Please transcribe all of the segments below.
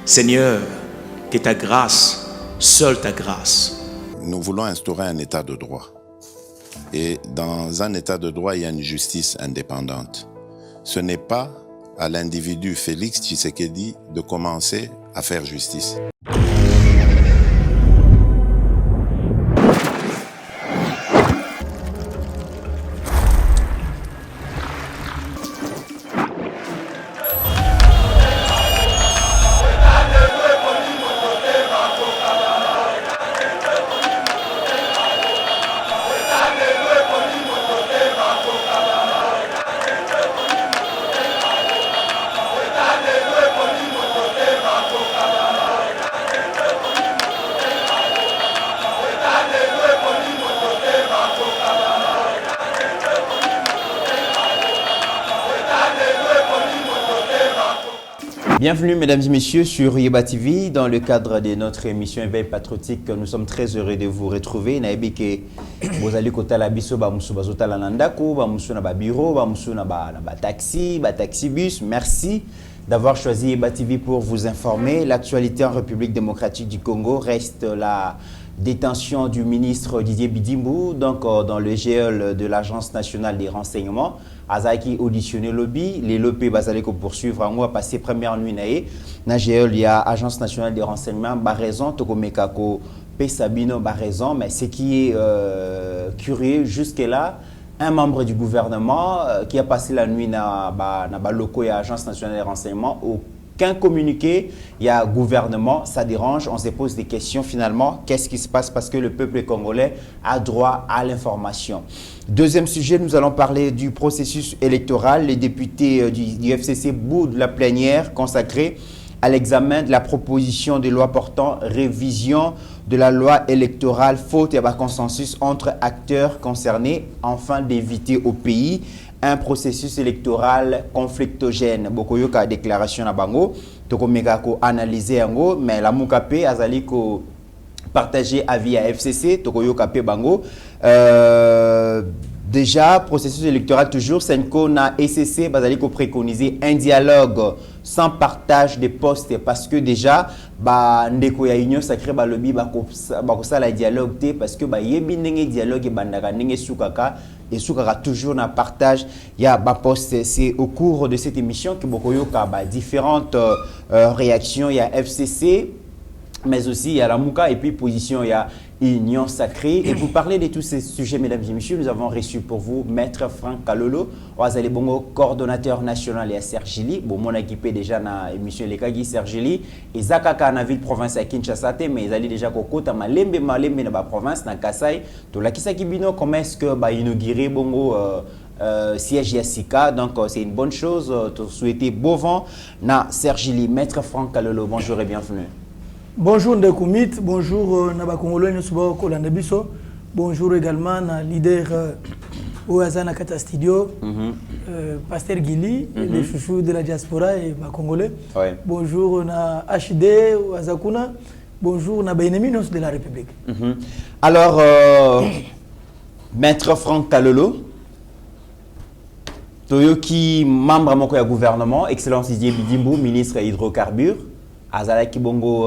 Seigneur, que ta grâce, seule ta grâce. Nous voulons instaurer un état de droit. Et dans un état de droit, il y a une justice indépendante. Ce n'est pas à l'individu Félix Tshisekedi de commencer à faire justice. Bienvenue mesdames et messieurs sur Yeba TV dans le cadre de notre émission Éveil Patriotique. Nous sommes très heureux de vous retrouver. Naebi ke bozali kotala biso ba musu bazotala na ndako, ba musu na ba bureau, ba musu na ba taxi bus. Merci d'avoir choisi Yeba TV pour vous informer. L'actualité en République démocratique du Congo reste la détention du ministre Didier Bidimbu, donc dans le GEL de l'Agence nationale des renseignements. Azaki auditionné lobby, les lobbies basales qu'on poursuivre, on va passer première nuit na GEL, il y a Agence nationale des renseignements, bah raison, Tokomekako, Pesabino, bah raison, mais ce qui est curieux jusque-là, un membre du gouvernement qui a passé la nuit na locaux et Agence nationale des renseignements, aucun communiqué, il y a gouvernement, ça dérange, on se pose des questions finalement, qu'est-ce qui se passe parce que le peuple congolais a droit à l'information. Deuxième sujet, nous allons parler du processus électoral. Les députés du FCC boudent la plénière consacrée à l'examen de la proposition de loi portant révision de la loi électorale, faute et consensus entre acteurs concernés, afin d'éviter au pays un processus électoral conflictogène. Bokoyoka déclaration na bango, tokomeka ko analyser yango, mais la Mukape azali ko partager avis à FCC, tokoyoka pe bango. Déjà, processus électoral toujours, Senko na ECC, bazali ko préconiser un dialogue sans partage des postes parce que déjà, ba ndeko ya union sacrée ba lobby ba ko la dialogue té parce que ba yebi ndenge dialogue bandaka ndenge sukaka et sukaka toujours na partage ya ba poste. C'est au cours de cette émission que bokoyoka ba différentes réactions, il y a FCC mais aussi il y a la Mouka et puis position il y a Union Sacrée. Et pour parler de tous ces sujets, mesdames et messieurs, nous avons reçu pour vous Maître Franck Kalolo, Oazali Bongo, coordonnateur national et à Sergili. Bon, mon équipé déjà dans l'émission Lekagi Sergili. Et Zakaka na ville province à Kinshasa, mais ils allaient déjà Kokota, Malembe dans la province, dans Kassai. Tout la Kisaki Bino, comment est-ce que inauguré Bongo siège Yassika. Donc c'est une bonne chose. Te souhaiter beau vent na Sergili. Maître Franck Kalolo, bonjour et bienvenue. Bonjour Ndekoumit, bonjour Naba Congolais Nusuba Kolanda Biso, bonjour également na leader Ouazana Kata Studio, Pasteur Gili, les chouchous de la diaspora et ma Congolais. Ouais. Bonjour na HD Ouazakuna, bonjour na Beneminos de la République. Alors, Maître Franck Kalolo, Toyoki, membre à mon gouvernement, Excellence Didier Bidimbu, ministre hydrocarbures. Azalaki Bongo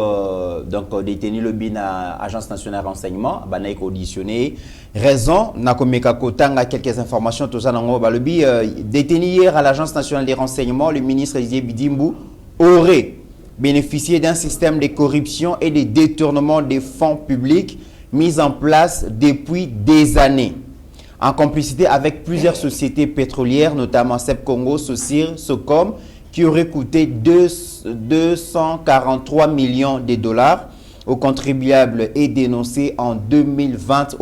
donc détenu le bin à Agence nationale de renseignement, banaïk auditionné. Raison, nakomeka kotanga quelques informations tout ça nango balobi détenu hier à l'Agence nationale des renseignements, le ministre Didier Bidimbu aurait bénéficié d'un système de corruption et de détournement des fonds publics mis en place depuis des années, en complicité avec plusieurs sociétés pétrolières, notamment Sep Congo, Socir, Socom, qui aurait coûté 243 millions de dollars aux contribuables et dénoncé en 2020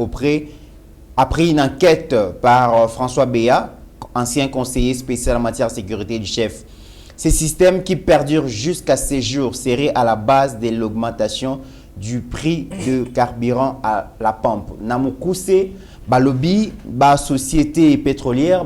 après une enquête par François Béa, ancien conseiller spécial en matière de sécurité du chef. Ces systèmes qui perdurent jusqu'à ces jours seraient à la base de l'augmentation du prix de carburant à la pompe. Namoukousse, Balobi, société pétrolière,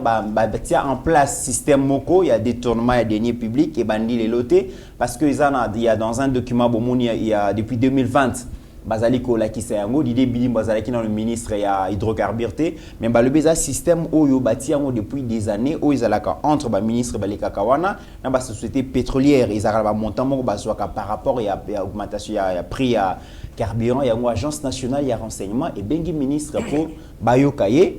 tient en place système Moko, il y a détournement, il y a deniers publics et bandi les lotés parce que il y a dans un document il y a depuis 2020 bazaliko la ki yango Didier Bidim bazalaki dans le ministre ya hydrocarbures mais ba le beza système oyo bati yango depuis des années oyo ezalaka entre ba ministre baleka kawana na ba société pétrolière ezalaka ba montant moko bazwaka par rapport ya augmentation ya prix ya carburant yango agence nationale ya renseignement et bengi ministre pour bayokaye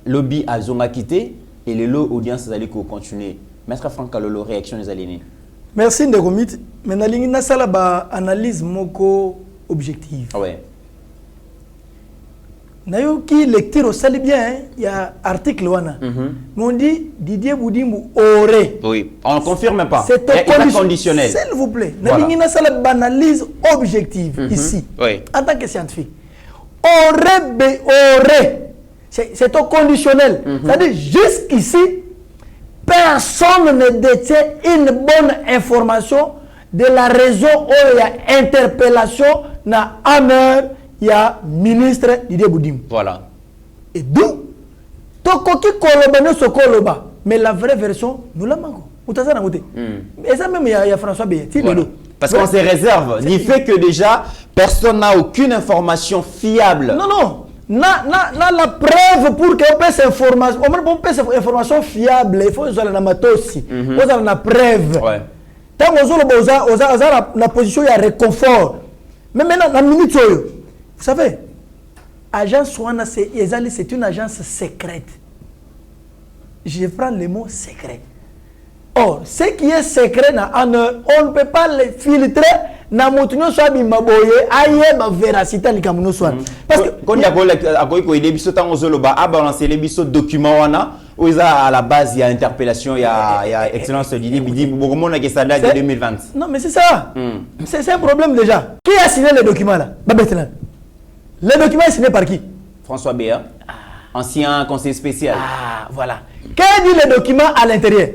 lobby azonga quitté et le lot audience zaliko continuer. Maître Franck Kalolo, réaction des aliénés. Merci Ndegomit. Mais nalingi nasala ba analyse moko objective. Ouais. Nayoki lecture au sali bien, il y a article wana. Mais on dit Didier Boudimou aurait. Oui, on ne confirme pas. C'est conditionnel. S'il vous plaît. Nalingi nasala ba analyse objective ici. Oui. En tant que scientifique. Aurait. C'est au conditionnel. C'est-à-dire jusqu'ici personne ne détient une bonne information de la raison où il y a interpellation na Amer, il y a ministre Didier Boudim. Voilà. Et d'où Tokoki Koloba ne Sokoloba. Mais la vraie version, nous la manquons. Et ça même, il y a François Béa. Voilà. Parce qu'on se réserve. Il fait que déjà, personne n'a aucune information fiable. Non. La preuve pour qu'on puisse information, on peut cette information fiable, il faut que la aussi. Vous avez la preuve. Ouais. Tant que vous avez la position, il y a réconfort. Mais maintenant, la minute, vous savez, agence Swana, c'est une agence secrète. Je prends le mot secret. Or, ce qui est secret, on ne peut pas le filtrer. Na motunyo soit bimaboye aye ba véracité li kamuno soit parce que quand il y a ko ide biso tango zoloba a balancer les biso document wana où ils a à la base il y a interpellation il y a excellence Didier Bidim beaucoup na que ça date de 2020. Non mais c'est ça. C'est un problème déjà. Qui a signé les documents là? Babetlan. Les documents sont signés par qui? François Béa, ancien conseiller spécial. Ah voilà. Quel dit les documents à l'intérieur?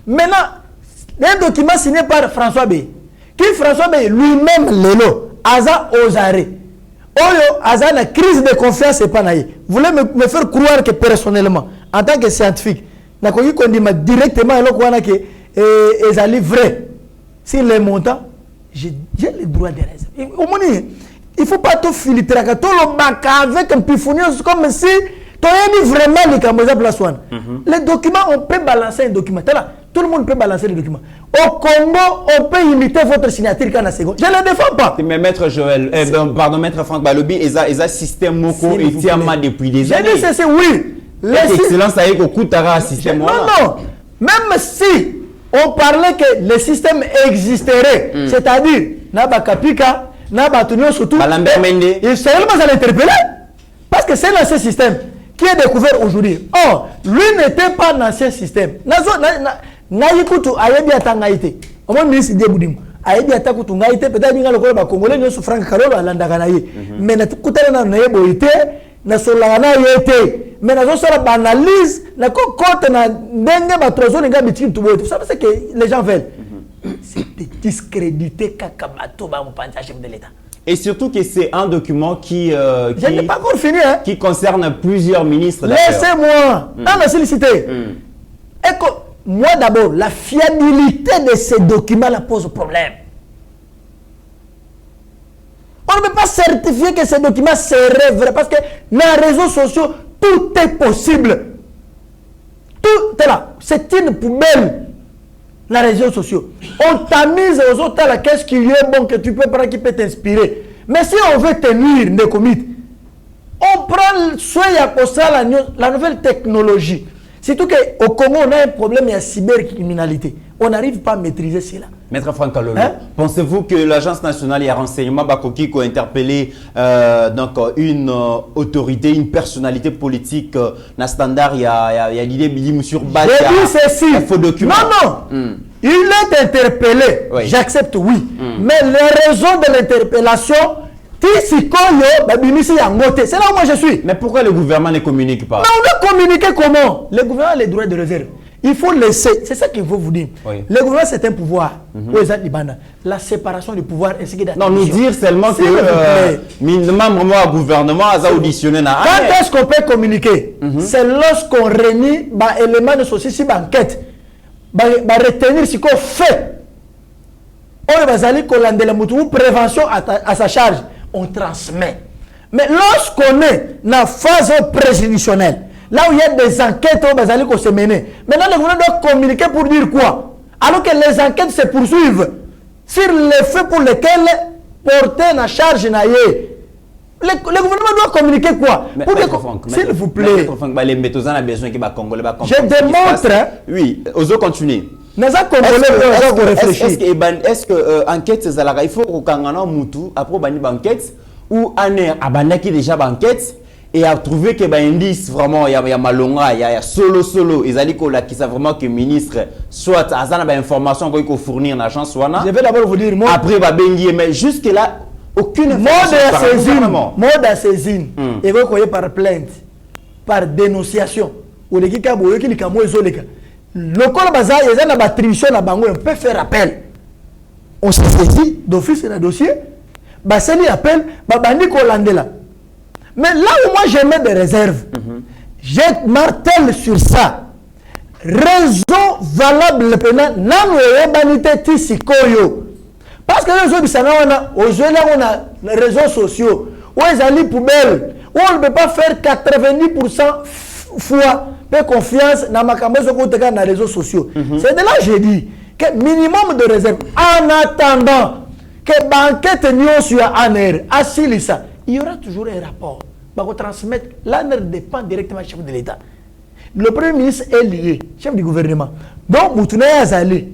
Maintenant un document signé par François B. Qui François B lui-même Lelo, Aza Ozare. Oyo, Aza la crise de confiance et pas naïe. Vous voulez me faire croire que personnellement, en tant que scientifique, n'a qu'on dit directement que Ezali vrai. Sur les montants, j'ai le droit de raison. Il ne faut pas tout filtrer, tout le bac avec un pifonion comme si tu as mis vraiment les caméras place one. Les documents, on peut balancer un document. Tout le monde peut balancer les documents. Au Congo, on peut imiter votre signature quand la seconde. Je ne le défends pas. Mais maître Joël, pardon, maître Franck Balobi, il y a un système moko et tiama depuis des années. J'ai dit c'est oui. L'excellence a eu au coup un système. Non. Même si on parlait que le système existerait, c'est-à-dire, Naba Kapika, Naba Tunio Soutou, il serait seulement à l'interpeller. Parce que c'est l'ancien système qui est découvert aujourd'hui. Or, lui n'était pas dans l'ancien système. Naïkoutou ayebi atangaïté. Au moins ministre Deboudim ayebi atakutu ngaïté peut-être nga lokolo ba congolais nyoso Franck Kalolo alandaka na ye. Mais na kutana na yeboité na solana yete. Mais na zo sala analyse na ko compte na ndenge ba trozo nga bitiki tubo. Vous savez ce que les gens veulent. C'est de discréditer Kakabato ba mpanza chef de l'État. Et surtout que c'est un document qui je n'ai pas encore fini hein. Qui concerne plusieurs ministres. Laissez-moi en solliciter. Moi d'abord, la fiabilité de ces documents-là pose problème. On ne peut pas certifier que ces documents seraient vrais parce que dans les réseaux sociaux, tout est possible. Tout est là. C'est une poubelle. Dans les réseaux sociaux. On tamise aux autres là, qu'est-ce qui est bon que tu peux prendre qui peut t'inspirer. Mais si on veut tenir des comités, on prend soin de la nouvelle technologie. Surtout qu'au Congo, on a un problème de cybercriminalité. On n'arrive pas à maîtriser cela. Maître Franck Kalolo, pensez-vous que l'Agence nationale de renseignement Bakoki a interpellé donc une autorité, une personnalité politique dans standard, il y a l'idée de sur base de faux documents? Non. Il est interpellé. Oui. J'accepte, oui. Mais les raisons de l'interpellation, c'est là où moi je suis. Mais pourquoi le gouvernement ne communique pas? Mais on doit communiquer comment? Le gouvernement a les droits de réserve. Il faut laisser, c'est ça qu'il faut vous dire. Oui. Le gouvernement c'est un pouvoir. La séparation du pouvoir ainsi que non, nous dire seulement que membre du gouvernement a auditionné. Quand est-ce qu'on peut communiquer? C'est lorsqu'on réunit les éléments de société, enquête, retenir ce qu'on fait. on va aller collander la prévention à sa charge, on transmet. Mais lorsqu'on est dans la phase préjudicielle, là où il y a des enquêtes, on va aller se mener. Maintenant, le gouvernement doit communiquer pour dire quoi? Alors que les enquêtes se poursuivent sur les faits pour lesquels porter la charge naïe. Le gouvernement doit communiquer quoi? S'il vous plaît. Je démontre. Oui, osons continuer. Est-ce que enquête il faut qu'on mutu après bani banquette ou aner abandaki déjà banquette et a trouvé que indice vraiment il y a malonga il y a solo ils allaient qui ça vraiment que ministre soit azana ba information qu'on fournir en agence wana. Je vais d'abord vous dire moi après ba bengi mais jusque là aucune mode à saisine et vous voyez par plainte par dénonciation ou les qui kaboyo qui li kamo ezoleka le col bazar il y a une attribution na bango on peut faire appel on se saisit d'office dans le dossier baseli appel babandi kolandela. Mais là où moi je mets des réserves, je martèle sur ça. Raison valable non banité tisikoyo. Parce que les autres on a les réseaux sociaux, où ils allaient poubelle, où on ne peut pas faire 90% fois de confiance dans ma caméra dans les réseaux sociaux. C'est de là que j'ai dit que minimum de réserve en attendant que banquette n'y soit en air, assis ça. Il y aura toujours un rapport. Pour transmettre, l'ANR dépend directement du chef de l'État. Le Premier ministre est lié, chef du gouvernement. Donc, Moutouna Azali.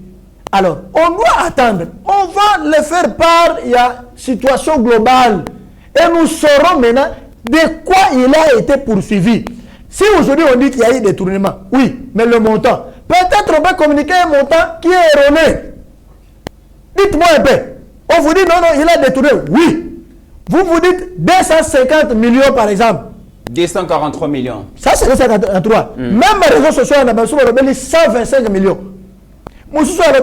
Alors, on doit attendre. On va le faire part, il y a situation globale. Et nous saurons maintenant de quoi il a été poursuivi. Si aujourd'hui on dit qu'il y a eu des détournement, oui, mais le montant. Peut-être on peut communiquer un montant qui est erroné. Dites-moi un peu. On vous dit non, il a détourné. Oui. Vous dites 250 millions par exemple. 243 millions. Ça c'est 243. Même les réseaux sociaux, on a 125 millions. Moussou a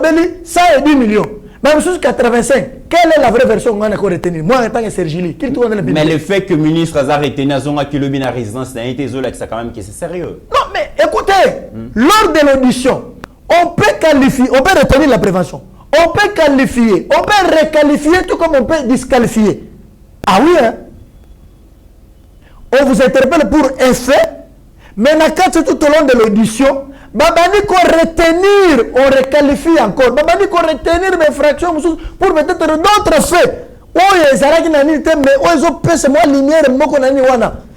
110 millions. Même Moussou 85. Quelle est la vraie version qu'on a retenue? Moi en tant que Sergili. Mais le fait que le ministre a retenu Zonga Kilobina résidence n'a été zolé, c'est quand même que c'est sérieux. Non mais écoutez, lors de l'audition, on peut qualifier, on peut retenir la prévention. On peut qualifier, on peut requalifier tout comme on peut disqualifier. Ah oui, hein? On vous interpelle pour un fait, mais tout au long de l'audition, babani qu'on retenir, on requalifie encore. Babani qu'on retenir mes fractions pour peut-être d'autres faits.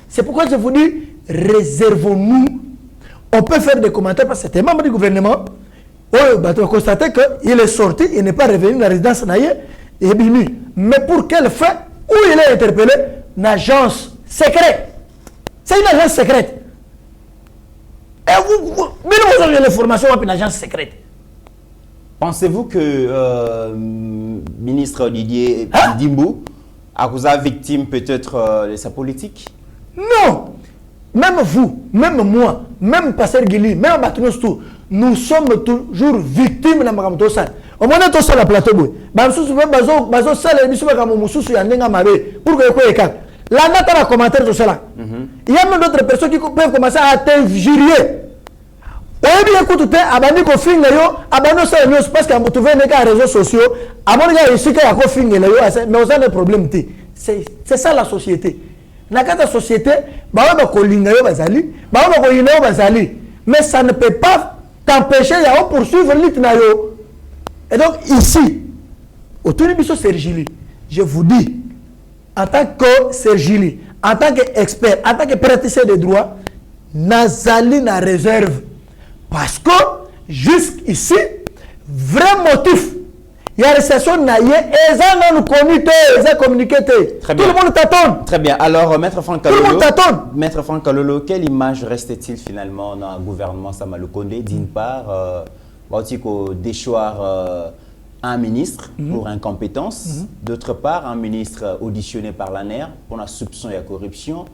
C'est pourquoi je vous dis, réservons-nous. On peut faire des commentaires parce que c'était membre du gouvernement. On va constater qu'il est sorti, il n'est pas revenu dans la résidence naïe, et bien, mais pour quel fait? Où il est interpellé? Une agence secrète. C'est une agence secrète. Et vous avez l'information d'une agence secrète. Pensez-vous que ministre Didier Dimbo a causé victime peut-être de sa politique? Non. Même vous, même moi, même Pasteur Guili, même Batounos tout, nous sommes toujours victimes de la Maramtosa. Au moment où on a la plateau, pour que là, on a commentaire de cela. Il y a même d'autres personnes qui peuvent commencer à t'injurier. Oui, écoute, abandonné qu'on finit abandonné ça parce qu'on trouve des réseaux sociaux, abandonné ici qu'il y a qu'on finit mais on a des problèmes. C'est ça la société. Dans la société, mais ça ne peut pas t'empêcher de poursuivre l'itnayo. Et donc ici, autour de Sergili, je vous dis, en tant que Sergili, en tant qu'expert, en tant que praticien de droit, Nazali na réserve. Parce que jusqu'ici, vrai motif, il y a des sessions naïe et ils ont communiqué, ils ont communiqué. Tout le monde t'attend. Très bien. Alors, Maître Franck Kalolo, tout le monde t'attend. Maître Franck Kalolo, quelle image reste-t-il finalement dans le gouvernement Sama Lukonde? D'une part, déchoir un ministre pour incompétence. D'autre part, un ministre auditionné par l'ANER pour la soupçon et la corruption.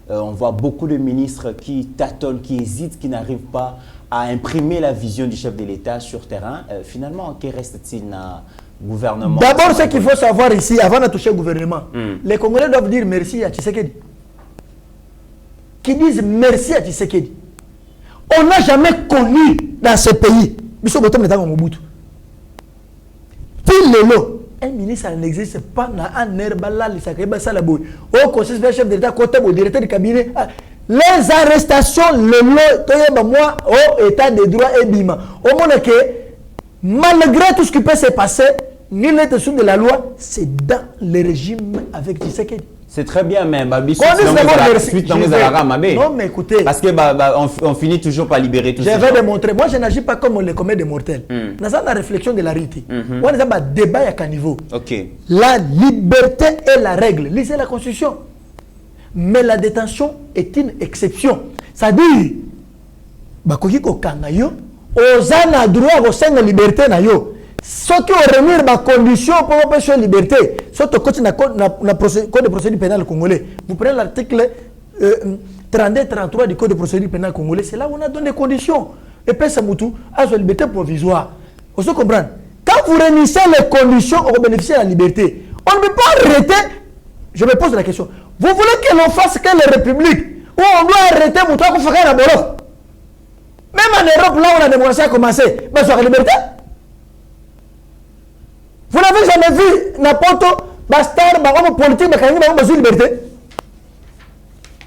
On voit beaucoup de ministres qui tâtonnent, qui hésitent, qui n'arrivent pas à imprimer la vision du chef de l'État sur terrain. Finalement, que reste-t-il dans le gouvernement? D'abord, ce qu'il faut savoir ici, avant de toucher le gouvernement, les Congolais doivent dire merci à Tshisekedi. Qui disent merci à Tshisekedi. On n'a jamais connu dans ce pays, Pile Lelo, un ministre n'existe pas dans un herbal, il s'appelle Salaboui. Au conseil chef d'État, côté au directeur du cabinet. Les arrestations, le lot, moi, au état de droit et bima. Au moment que, malgré tout ce qui peut se passer, nul n'est au-dessus de la loi, c'est dans le régime avec Tshisekedi. C'est très bien, mais Non, mais écoutez. Parce que on finit toujours par libérer tout ça. Je vais démontrer. Moi, je n'agis pas comme les communs des mortels. Dans la réflexion de la réalité. On a un débat à quel niveau. La liberté est la règle. Lisez la Constitution. Mais la détention est une exception. C'est-à-dire, bakoki ko kangayo, ozana droit au sein de liberté na yo. Ce qui réunir ma condition pour empêcher la liberté. Surtout quand na code de procédure pénale congolais. Vous prenez l'article 32-33 du code de procédure pénale congolais. C'est là où on a donné des conditions. Et puis ça moutou à la liberté provisoire. Vous se comprenez? Quand vous réunissez les conditions pour bénéficier de la liberté, on ne peut pas arrêter. Je me pose la question. Vous voulez que l'on fasse que les républiques où on doit arrêter Moutou à faire la Borof? Même en Europe, là où la démocratie a commencé, ben sur la liberté. Vous n'avez jamais vu n'importe bastard, politique, sur liberté?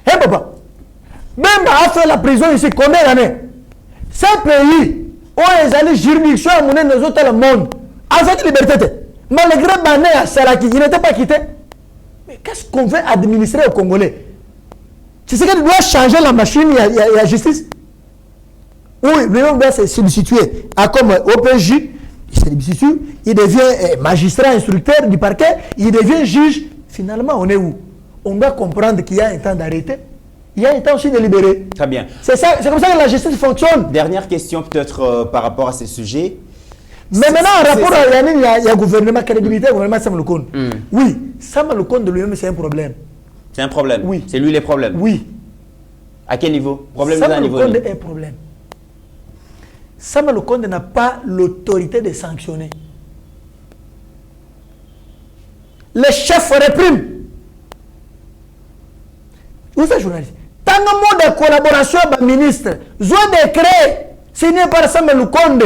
Hein, papa? Même a fait la prison ici, combien d'années? Ces pays où ils allaient juridiction à monnaie dans autres le monde, avec liberté. Malgré Bané à Saraki, il n'était pas quitté. Mais qu'est-ce qu'on veut administrer aux Congolais? Tu sais qu'il doit changer la machine, il y a la justice. Oui, lui-même doit se substituer à comme OPJ. Il devient magistrat instructeur du parquet, il devient juge. Finalement, on est où? On doit comprendre qu'il y a un temps d'arrêter, il y a un temps aussi de libérer. Très bien. C'est comme ça que la justice fonctionne. Dernière question peut-être par rapport à ces sujets. Mais maintenant, en rapport à Yannick, il y a le gouvernement, crédibilité, le gouvernement Sam Lukonde. Oui, Sam Lukonde de lui-même, c'est un problème. C'est un problème? Oui. C'est lui les problèmes? Oui. À quel niveau? Problème Sam Lukonde est un problème. Sam Lukonde n'a pas l'autorité de sanctionner. Les chefs répriment. Vous êtes journaliste. Tant que mot de collaboration avec le ministre, ils ont décret signé par Sam Lukonde.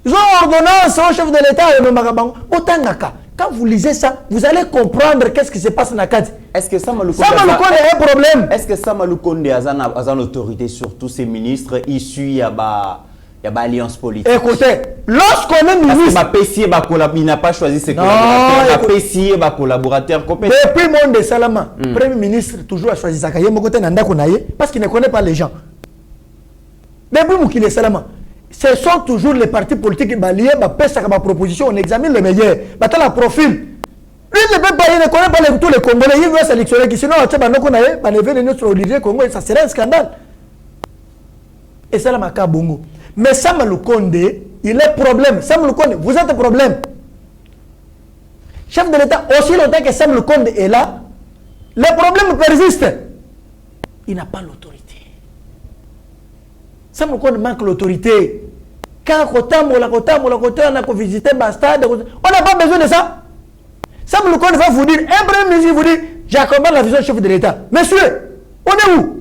Ils ont ordonnance au chef de l'État et au Magabango. Quand vous lisez ça, vous allez comprendre qu'est-ce qui se passe dans la carte. Est-ce que Sam Lukonde a un problème? Est-ce que Sam Lukonde a l'autorité sur tous ces ministres issus de l'alliance politique? Écoutez, lorsqu'on est ministre... Il n'a pas choisi ses collaborateurs. Depuis le monde de Salama, le Premier ministre toujours a choisi Zakaye parce qu'il ne connaît pas les gens. Depuis le monde de Salama, ce sont toujours les partis politiques qui balient ma proposition, on examine le meilleur. Maintenant, la profil. Lui, il ne peut pas, il ne connaît pas tous les Congolais, il veut sélectionner qui sinon, ça serait un scandale. Et ça, c'est bongo. Mais Sam Lukonde, il est problème. Sam Lukonde, vous êtes problème. Chef de l'État, aussi longtemps que Sam Lukonde est là, les problèmes persistent. Il n'a pas l'autorité. Sam Lukonde manque l'autorité. Quand on a visité Bastade, on n'a pas besoin de ça. Sam Lukonde va vous dire, un premier ministre vous dit, j'accompagne la vision du chef de l'État. Monsieur, on est où?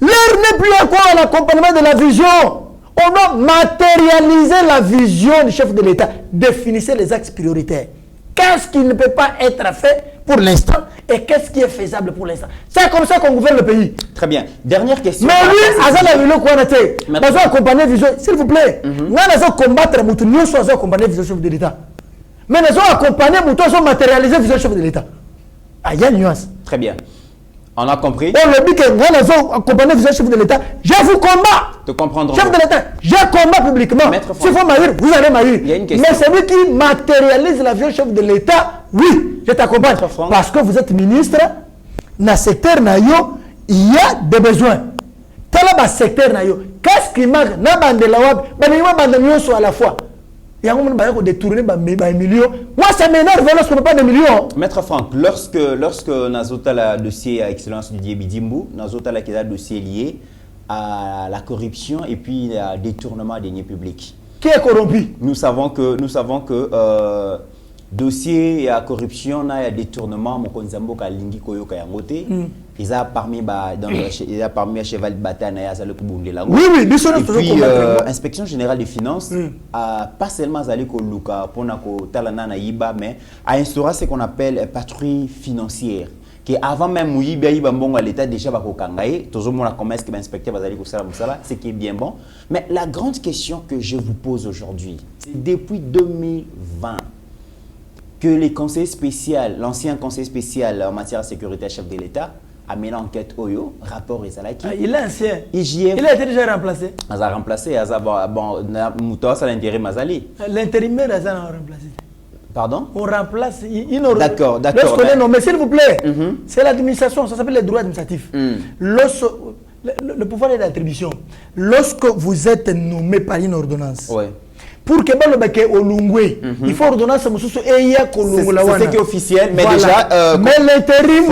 L'heure n'est plus encore à l'accompagnement de la vision. On doit matérialiser la vision du chef de l'État. Définissez les axes prioritaires. Qu'est-ce qui ne peut pas être fait pour l'instant et qu'est-ce qui est faisable pour l'instant? C'est comme ça qu'on gouverne le pays. Très bien. Dernière question. Mais lui, Azala Vilo Kouanate, nous avons accompagné la vision, s'il vous plaît. Nous avons combattre Moutou, nous avons accompagné la vision du chef de l'État. Mais nous avons accompagné Moutou, nous avons matérialisé la vision du chef de l'État. Ah, il y a une nuance. Très bien. On a compris. On le dit que nous avons accompagné le chef de l'État. Je vous combats. Te comprendrons. Chef de l'État, je combats publiquement. S'il faut m'haïr, vous allez m'haïr. Mais celui qui matérialise la vision chef de l'État, oui, je t'accompagne. Parce que vous êtes ministre, dans le secteur, il y a des besoins. Dans le secteur, qu'est-ce qui manque? Dans le Lawab, il à la fois. Il y a un détourner des millions. Moi, ça m'énerve lorsqu'on ne peut pas des millions. Maître Franck, lorsque Nazota le dossier à Excellence Didier Bidimbu, Nazota qui a un dossier lié à la corruption et puis à détournement des deniers publics. Qui est corrompu? Nous savons que dossier à corruption, il y a détournement, Mokonzambo Kalingi Koyoka Yangote, Ils ont parmi à cheval de bataille à le Kubundela. Oui, oui, et puis inspection générale des finances a pas seulement allé ko luka pour na ko talana na yiba, mais a instauré ce qu'on appelle patrouille financière. Que avant même yiba mbongo à l'état déjà ba ko kangaye, toujours mon commerce qui va inspecter bazali ko sala musala, ce qui est bien bon. Mais la grande question que je vous pose aujourd'hui, c'est depuis 2020 que les conseillers spéciaux, l'ancien conseiller spécial en matière de sécurité chef de l'État a mené l'enquête Oyo, rapport Ezalaki. Il est ancien. IGF. Il a été déjà remplacé. Il a remplacé, il a Moutoua, ça l'intérim Mazali. L'intérimaire, il a remplacé. Pardon? On remplace. D'accord. Lorsqu'on est nommé, s'il vous plaît, c'est l'administration, ça s'appelle les droits administratifs. Le pouvoir de l'attribution. Lorsque vous êtes nommé par une ordonnance, pour que il faut ordonnance et il y a c'est ce qui est officiel, mais déjà mais l'intérim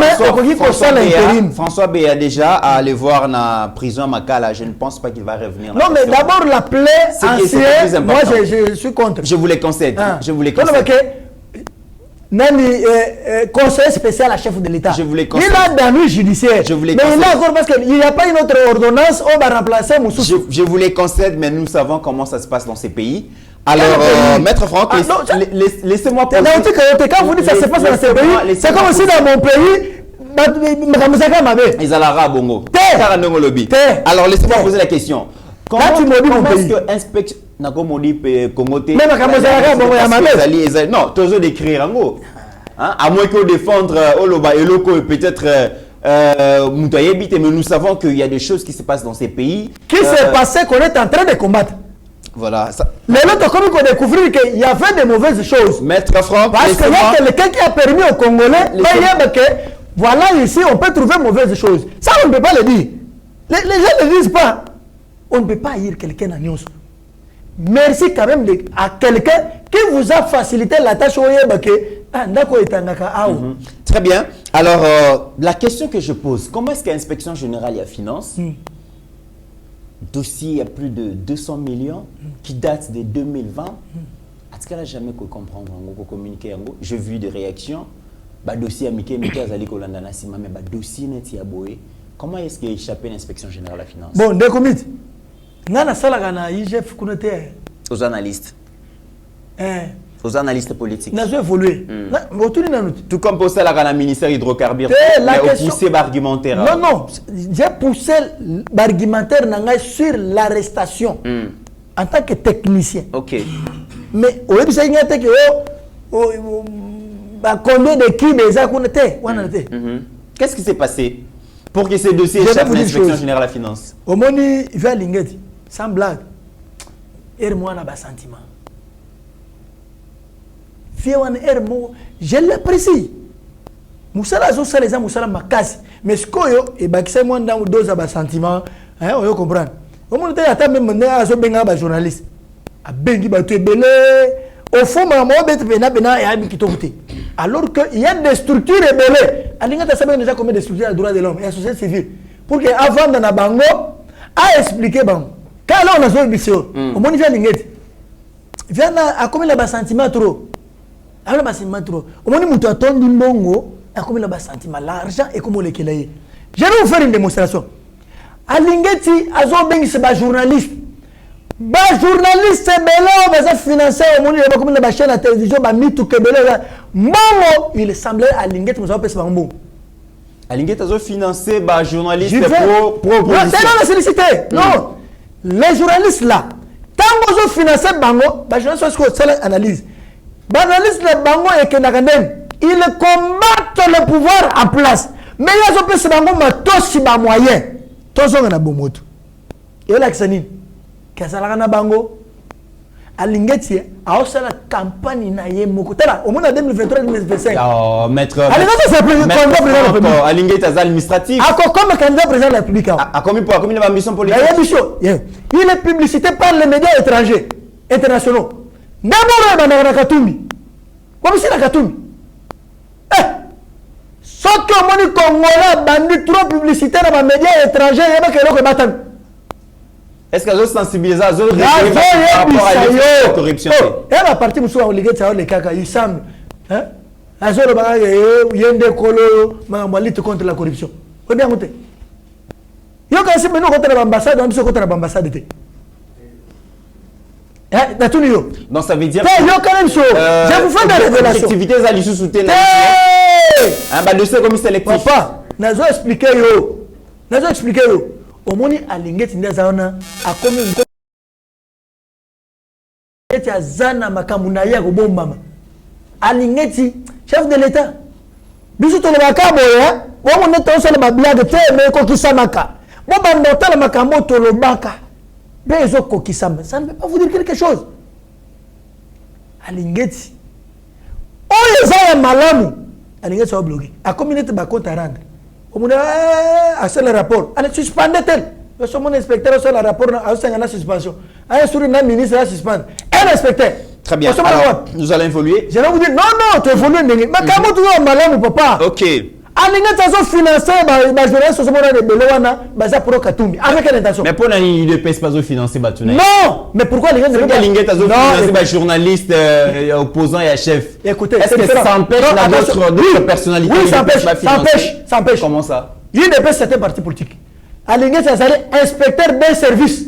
François B a déjà à aller voir la prison à Makala. Je ne pense pas qu'il va revenir. Non, mais d'abord la plaie ancienne, moi je suis contre. Je vous les concède. Je vous les concède. Conseiller spécial à chef de l'État. Je vous les concède. Il a d'année judiciaire. Je vous les mais concède. il a encore parce qu'il n'y a pas une autre ordonnance, on va remplacer Moussou. Je vous les concède, mais nous savons comment ça se passe dans ces pays. Alors, Maître Franck, laissez-moi poser. Quand vous dites que ça se passe dans ces pays, c'est comme si dans mon pays, ils allaient bongo. Alors, laissez-moi poser la question. Comment est-ce que inspection non, toujours d'écrire en gros. À moins que défendre Oloba et Loko et peut-être mais nous savons qu'il y a des choses qui se passent dans ces pays. Qui s'est passé qu'on est en train de combattre. Voilà. Mais l'autre, comme on découvre qu'il y avait des mauvaises choses. Maître Franck, parce qu'il y a quelqu'un qui a permis aux Congolais que voilà, ici, on peut trouver mauvaises choses. Ça, on ne peut pas le dire. Les gens ne disent pas. On ne peut pas haïr quelqu'un en news. Merci quand même à quelqu'un qui vous a facilité la tâche. Très bien. Alors, la question que je pose, comment est-ce que l'inspection générale et finance dossier à plus de 200 millions qui date de 2020. Est-ce qu'elle n'a jamais pu comprendre, communiquer? J'ai vu des réactions. Dossier amicé, mais dossier net. Comment est-ce qu'il a échappé l'inspection générale de la finance? Bon, des comités. Nana Salagana, IGF, aux analystes. Aux analystes politiques. N'a pas évolué. Tout comme pour ça, la ministère hydrocarbures. Mais question... poussé l'argumentaire. Non, non. J'ai poussé l'argumentaire sur l'arrestation en tant que technicien. Ok. Mais au lieu de ça, il y a combien de qui déjà qu'on était. Qu'est-ce qui s'est passé pour que ces dossiers échappent à l'inspection générale de la finance? Au moment où il va à Lingeti, sans blague, il y a un sentiment. Je l'apprécie. Moussala zo les moussala makasi. Mais ce que et bakisa moi dans deux aba sentiment, hein, on comprend. Au moment où il même mené à zo benga ba journaliste. A bengi ba tu belé. Au fond ma mo bet bena et abi kitouté. Alors que il y a des structures rebelles. Alinga ta sabe déjà combien de structures de droits de l'homme et la société civile pour que avant dans la bango a expliquer bango. Quand on a zo mission, au moment où il vient Lingeti. Vient à combien de sentiments trop. Alors, c'est trop. Au moment où tu as ton bongo, il y a un sentiment. L'argent est comme le kelaye. Je vais vous faire une démonstration. À Lingeti, c'est un journaliste. Un journaliste, c'est belé, on financé au monde, il y a comme la chaîne à télévision, il semblait à Lingeti, nous avons fait ce bongo. À Lingeti, ils ont financé un journaliste pro-opposition. C'est la sollicité. Non. Les journalistes là, tant qu'ils ont financé bango, les journalistes ont fait l'analyse. Banaliste le bango et que ils combattent le pouvoir en place. Mais ils ont fait bango ma tosi ba moyen. Toso na bomoto. Et là que sani. Kasala na bango. Alingeti a aussi la campagne na yemoko. Tala au moins en 2023 2025. Oh maître. Alingeti c'est président de la République. Alingeti administratif. Comme candidat président de la République. A combien d'ambition politique? Il est publicité par les médias étrangers internationaux. D'abord, il y a Katumbi. Comme si la Katumbi. Ce que les Congolais bandit trop publicité dans les médias étrangers, il y a des gens qui est-ce qu'ils ont sensibilisé à la corruption? Il y a la partie où il semble. Il y a des gens qui lutte contre la corruption. oyebi yango te yo kasi bino okotala baambassade wana biso okotala baambassade te natuni yo donc ça veut dire te yokana biso je vous fais des révélations activité eza lisusu te badossier komi sélectif papa nazo expliquer yo omoni alingeti nde aza wana akomi eti aza na makambo na ye ya kobombama alingeti chef de l'état biso tolobaka boye bomone tosala bablage te me ekokisamaka bobanda otala makambo tolobaka mpe ezokokisama ça ne veut pas vous dire quelque chose alingeti oyo eza ya malamu alingeti abloqué akomi nete bakonte a rendre omoni asala rapport ale suspende tel so mon inspecteur asala rapport asanga na suspension aya suri na ministre a suspendre un inspecteur. Très bien. Alors, nous allons évoluer. Je vais vous dire non tu évolues ndenge mais comment tu vas malamu papa. OK. Alingeti azo financer ba journaliste so mona de belewana baza pro Katumbi avec quelle intention? Mais pour il ne pèse pas au financer Batuna. Non, mais pourquoi Alingeti azo financer ba journaliste opposant et chef? Écoutez, est-ce que ça empêche d'autres personnalités? Oui, ça empêche. Comment ça? Il ne peut certains partis politiques. Alingeti azali inspecteur d'un service.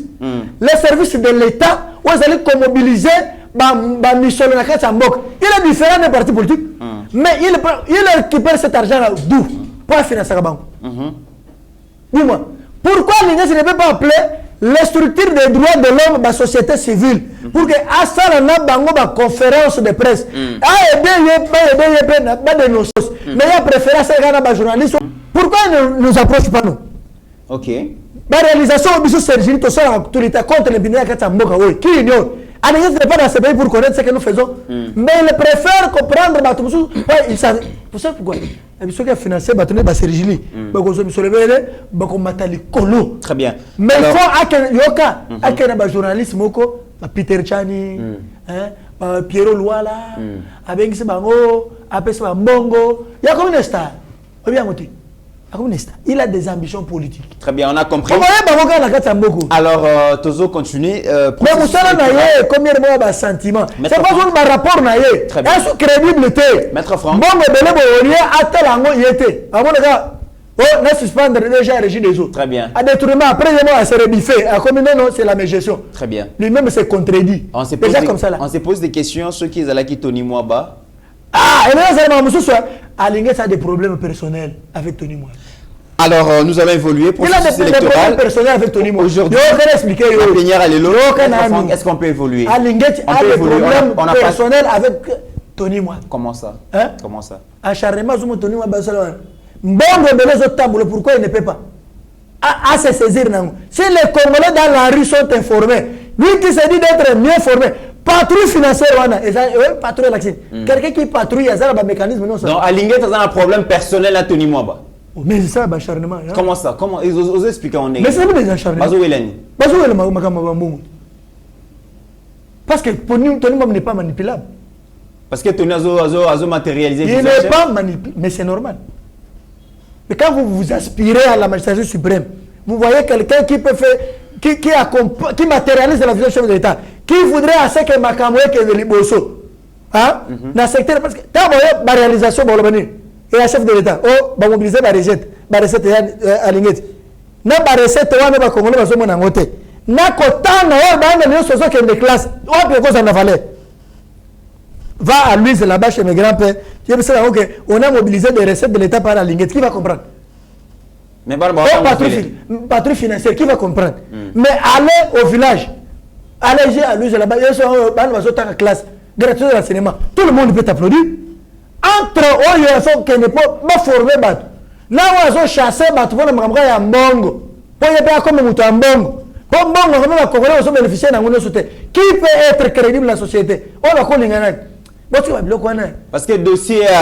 Les services de l'État où ils allaient mobiliser ba mission na kati mboka. Il est différent des partis politiques. Mais il récupère cet argent là d'où pour financer la banque. Dis-moi, pourquoi l'Alingeti ne peut pas appeler les structures des droits de l'homme la société civile pour que à ça na bango ba conférence de presse mais il a préféré ça na journaliste. Pourquoi il ne nous approche pas nous? OK. La réalisation au biso Sergini to ça autorité contre les binaires kati mboka oui qui ignore. Alingeti n'est pas dans ce pays pour connaître ce que nous faisons. Mais il préfère comprendre Batumusu. Il savent. Pour ça pourquoi? Et ceux qui ont financé Batune Sergini, Bakozo Misolebele, Bakomatali Kolo. Très bien. Mais il faut que Yoka, un journaliste Moko, Peter Chani, Piero Luala, avec Bango, Apes Mbongo. Il y a comme une star. Il a des ambitions politiques. Très bien, on a compris. Alors, Tozo continue. Mais vous savez, combien de mois de sentiments? C'est pas seulement un rapport. Est-ce crédibilité? Maître Franck. Bon, mais on suspendre déjà le régime des autres. Très bien. À détournement, après, il a se rebiffer. Comme non, c'est la même gestion. Très bien. Lui-même s'est contredit. On se pose des questions, ceux qui sont là qui Tony Mwaba. Ah, et là, Alingeti a des problèmes personnels avec Tony Mwaba. Alors, nous allons évoluer pour il a des problèmes personnels avec Tony Mwaba. Aujourd'hui, est-ce qu'on peut évoluer? Alingeti a des problèmes personnels avec Tony Mwaba. Comment ça? Comment ça? Acharnement sur Tony Mwaba. Mbongo Belezo Tamboule, pourquoi il ne peut pas à se saisir? Si les Congolais dans la rue sont informés, lui qui se dit d'être mieux formé, patrouille financière, patrouille l'accès. Quelqu'un qui patrouille, il y a un mécanisme. Non, Alingeti a un problème personnel à Tony Mwaba. Mais c'est ça, l'acharnement. Comment ça? Comment ils osent expliquer en Mais c'est pas des acharnements. Parce que Tony Mwaba n'est pas manipulable. Parce que Tony a matérialisé. Il n'est pas manipulable, mais c'est normal. Mais quand vous aspirez à la magistrature suprême, vous voyez quelqu'un qui peut faire, qui matérialise la vision chef de l'État, qui voudrait assez que Makamoué que de Liboso, dans le secteur, parce que quand vous voyez la réalisation, et la chef de l'État, va mobiliser la recette à Alingeti. Na la recette, on va Congolais, on va monter. Na kotana, on va dans les classes, on va va à Louise là-bas chez mes grands-pères. On a mobilisé des recettes de l'État par la Alingeti. Qui va comprendre? Mais patrouille financière, qui va comprendre? Mais aller au village, aller à Louise là-bas, il y a une classe, gratuite d'enseignement. Tout le monde peut t'applaudir. Entre eux, il y a des gens qui ne peuvent pas former. Là où ils ont chassé, ils ont mbongo. Pour y avoir comme un mbongo. Pour mbongo, comme les Congolais ont bénéficié d'un soutien. Qui peut être crédible dans la société? On va connaître. Parce que le dossier à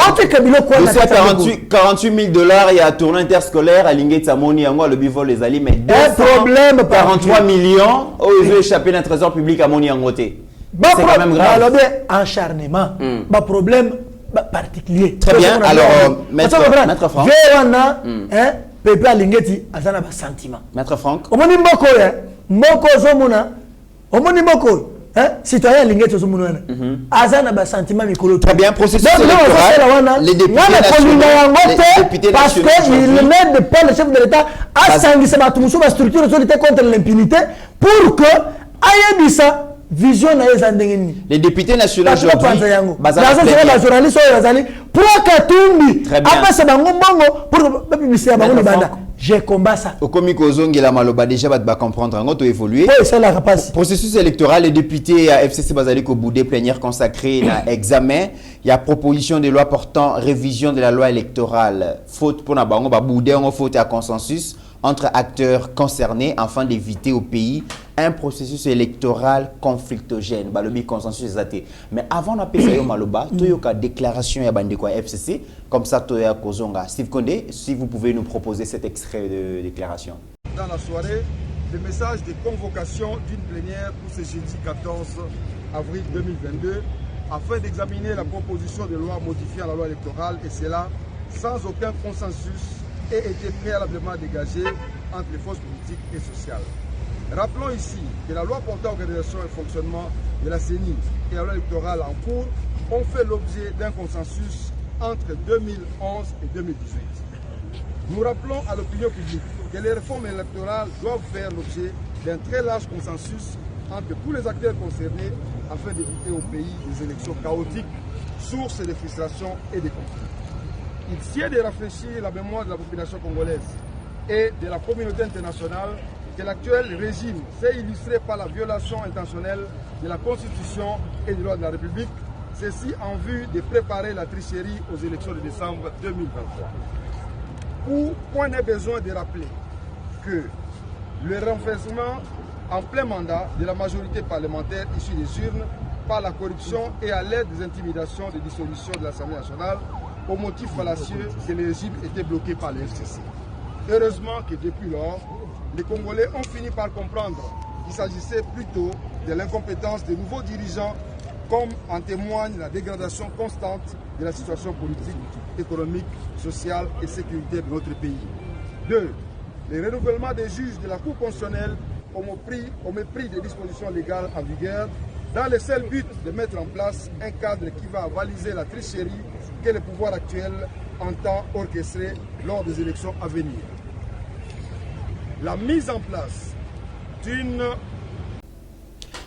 48 000 $, il y a un tournoi interscolaire à Alingeti Samoni, le bivol les alliés, mais problème 43 millions, ils ont échappé dans le trésor public à Moni Angote. C'est quand même grave. Alors, acharnement, problème particulier. Très bien, alors, Maître Franck. Pepe Alingeti a un sentiment. Maître Franck. Omoni Mboko, Mboko Zomuna, Omoni Mboko. citoyen linguette au monde azana ba sentiment mikolo très bien processus électoral les députés parce que il n'aide pas le chef de l'État à s'engager ba tumusu ba structure sur lutter contre l'impunité pour que ayebisa vision na ezandengeni les députés nationaux aujourd'hui journaliste pour Katumbi après c'est bango bongo pour publicité bango banda j'ai combat ça au comico zongela maloba déjà va comprendre ngo to évoluer oui ça la rapace processus électoral les députés à FCC bazali ko boudé plénière consacrée à examen il y a proposition de loi portant révision de la loi électorale faute pour na bango ba boudé ngo faute à consensus entre acteurs concernés afin d'éviter au pays un processus électoral conflictogène. Balobi consensus exacté. Mais avant d'appeler ça maloba, toyoka déclaration ya bande quoi FCC comme ça toya kozonga. Steve Condé, si vous pouvez nous proposer cet extrait de déclaration. Dans la soirée, le message de convocation d'une plénière pour ce jeudi 14 avril 2022 afin d'examiner la proposition de loi modifiant la loi électorale et cela sans aucun consensus ait été préalablement dégagé entre les forces politiques et sociales. Rappelons ici que la loi portant organisation et fonctionnement de la CENI et la loi électorale en cours ont fait l'objet d'un consensus entre 2011 et 2018. Nous rappelons à l'opinion publique que les réformes électorales doivent faire l'objet d'un très large consensus entre tous les acteurs concernés afin d'éviter au pays des élections chaotiques, sources de frustration et de conflits. Il sied de rafraîchir la mémoire de la population congolaise et de la communauté internationale que l'actuel régime s'est illustré par la violation intentionnelle de la Constitution et des lois de la République, ceci en vue de préparer la tricherie aux élections de décembre 2023. Point n'est besoin de rappeler que le renversement en plein mandat de la majorité parlementaire issue des urnes par la corruption et à l'aide des intimidations de dissolution de l'Assemblée nationale au motif fallacieux que le régime était bloqué par le FCC. Heureusement que depuis lors, les Congolais ont fini par comprendre qu'il s'agissait plutôt de l'incompétence des nouveaux dirigeants, comme en témoigne la dégradation constante de la situation politique, économique, sociale et sécuritaire de notre pays. 2. Le renouvellement des juges de la Cour constitutionnelle au mépris des dispositions légales en vigueur, dans le seul but de mettre en place un cadre qui va avaliser la tricherie que le pouvoir actuel entend orchestrer lors des élections à venir. La mise en place d'une...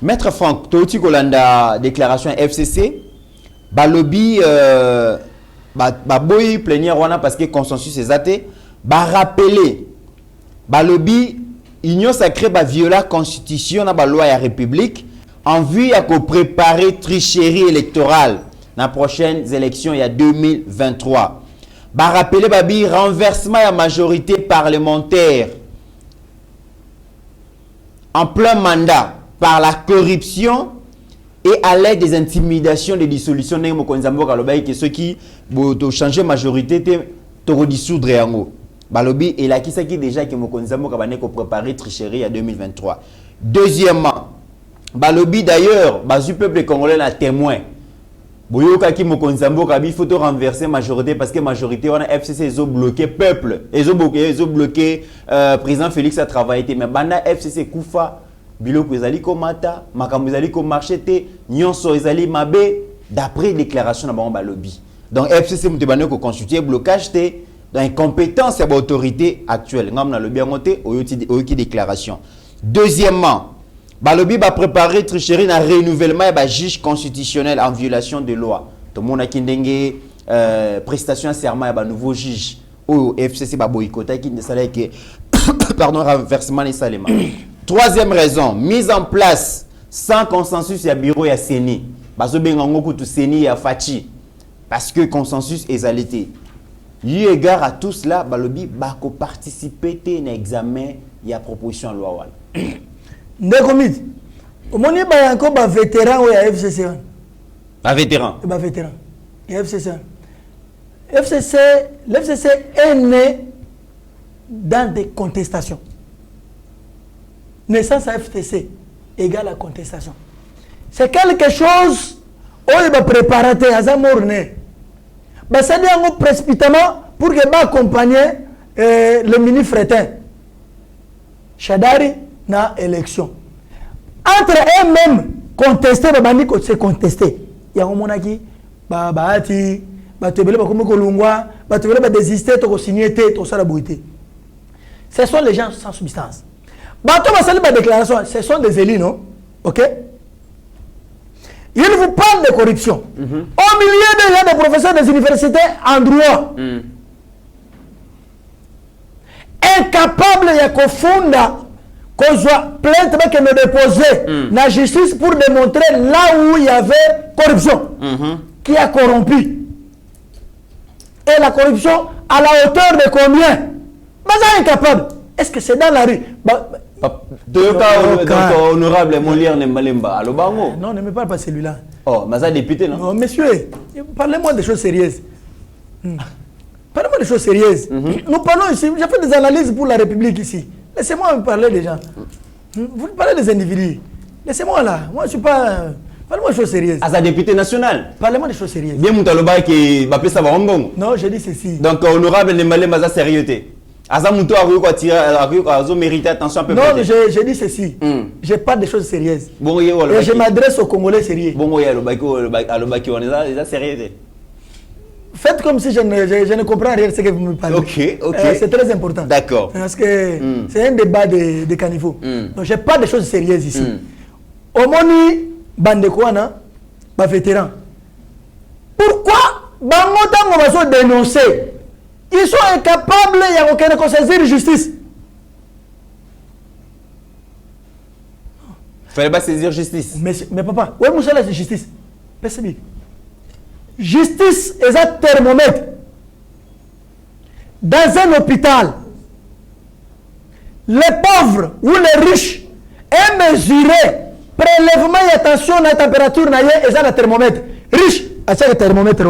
Maître Franck, Touti Kolanda, déclaration FCC, Balobi, Boy plénière parce que consensus est athée, rappeler, Balobi, union sacrée, violer la constitution, la loi et la république, en vue de préparer tricherie électorale dans les prochaines élections, il y a 2023. Rappeler, Babi, renversement de la majorité parlementaire en plein mandat par la corruption et à l'aide des intimidations, des dissolutions, ceux qui ont changé majorité, ont dissoudre yango. Balobi et là qui sait déjà que Mokonzambo Kabane ko préparer tricherie à 2023. Deuxièmement, Balobi d'ailleurs, bazu peuple congolais la témoin. Boyoka ki Mokonzambo Kabi faut renverser majorité parce que majorité on a FCC ils ont bloqué peuple, ils ont bloqué président Félix a travaillé mais banda FCC Koufa biloko ezali komata makambo ezali ko marché te nyonso ezali mabe d'après déclaration na bango Balobi. Donc FCC mutebane ko constituer blocage te dans incompétence de l'autorité actuelle. Nous avons le bien noté au déclaration. Deuxièmement, Balobi va préparer tricherie dans le renouvellement et juge constitutionnel en violation de loi. Tout le monde a une prestation à serment et un nouveau juge au FCC va boycotter qui ne savait que pardon renversement des saléments. Troisième raison, mise en place sans consensus et bureau et CENI. Bazo bengango kutu CENI et Fachi parce que consensus est alité. Eu égard à tout cela, Balobi va participer à un examen et à proposition de loi. Ndekomit, au moment où il y a encore des vétérans ou des FCC. Des vétérans. Des vétérans. Il y a FCC. L'FCC est né dans des contestations. Naissance à FCC égale à contestation. C'est quelque chose où il va préparer à Zamorne. Ça dit précipitamment pour que accompagner le ministre Fretin Chadari dans l'élection. Entre eux-mêmes, contester c'est contester. Il y a un moment qui baati batebele bakomi kolungwa batebele ba désister to signer to sala boité. Ce sont les gens sans substance. Bato ba sali ba déclaration, ce sont des élus non? OK? Ils vous parlent de corruption. Au milieu de gens, des professeurs des universités en droit. Incapable de confondre qu'on soit plainte que nous déposer la justice pour démontrer là où il y avait corruption. Qui a corrompu. Et la corruption à la hauteur de combien? Mais c'est incapable. Est-ce que c'est dans la rue? Donc, honorable Molière Nembalemba, allo bango. Non, ne me parle pas celui-là. Oh, mais ça député, non? Non, monsieur, parlez-moi des choses sérieuses. Parlez-moi des choses sérieuses. Nous parlons ici, j'ai fait des analyses pour la République ici. Laissez-moi me parler des gens. Vous parlez des individus. Laissez-moi là. Moi, je ne suis pas... Parlez-moi des choses sérieuses. Ah, ça député national? Parlez-moi des choses sérieuses. Bien, Moutaloba qui va appeler ça Barambong. Non, je dis ceci. Donc, honorable Nembalemba, ça sérieuxté. Azamouto a mérité attention un peu. Non, je dis ceci. Je parle des choses sérieuses. Bon, et je m'adresse aux Congolais sérieux. Bon, on est sérieux. Faites comme si je ne comprends rien de ce que vous me parlez. Ok. C'est très important. D'accord. Parce que c'est un débat de caniveau. Donc, je parle des choses sérieuses ici. Au Moni, Bandekouana, vétéran. Pourquoi Bangotango va se dénoncer? Ils sont incapables de saisir justice. Il fallait pas saisir justice. Mais papa, où est la justice? Percevez. Justice est un thermomètre. Dans un hôpital, les pauvres ou les riches est mesuré. Prélèvement et attention à la température est un thermomètre. Riche, c'est un thermomètre.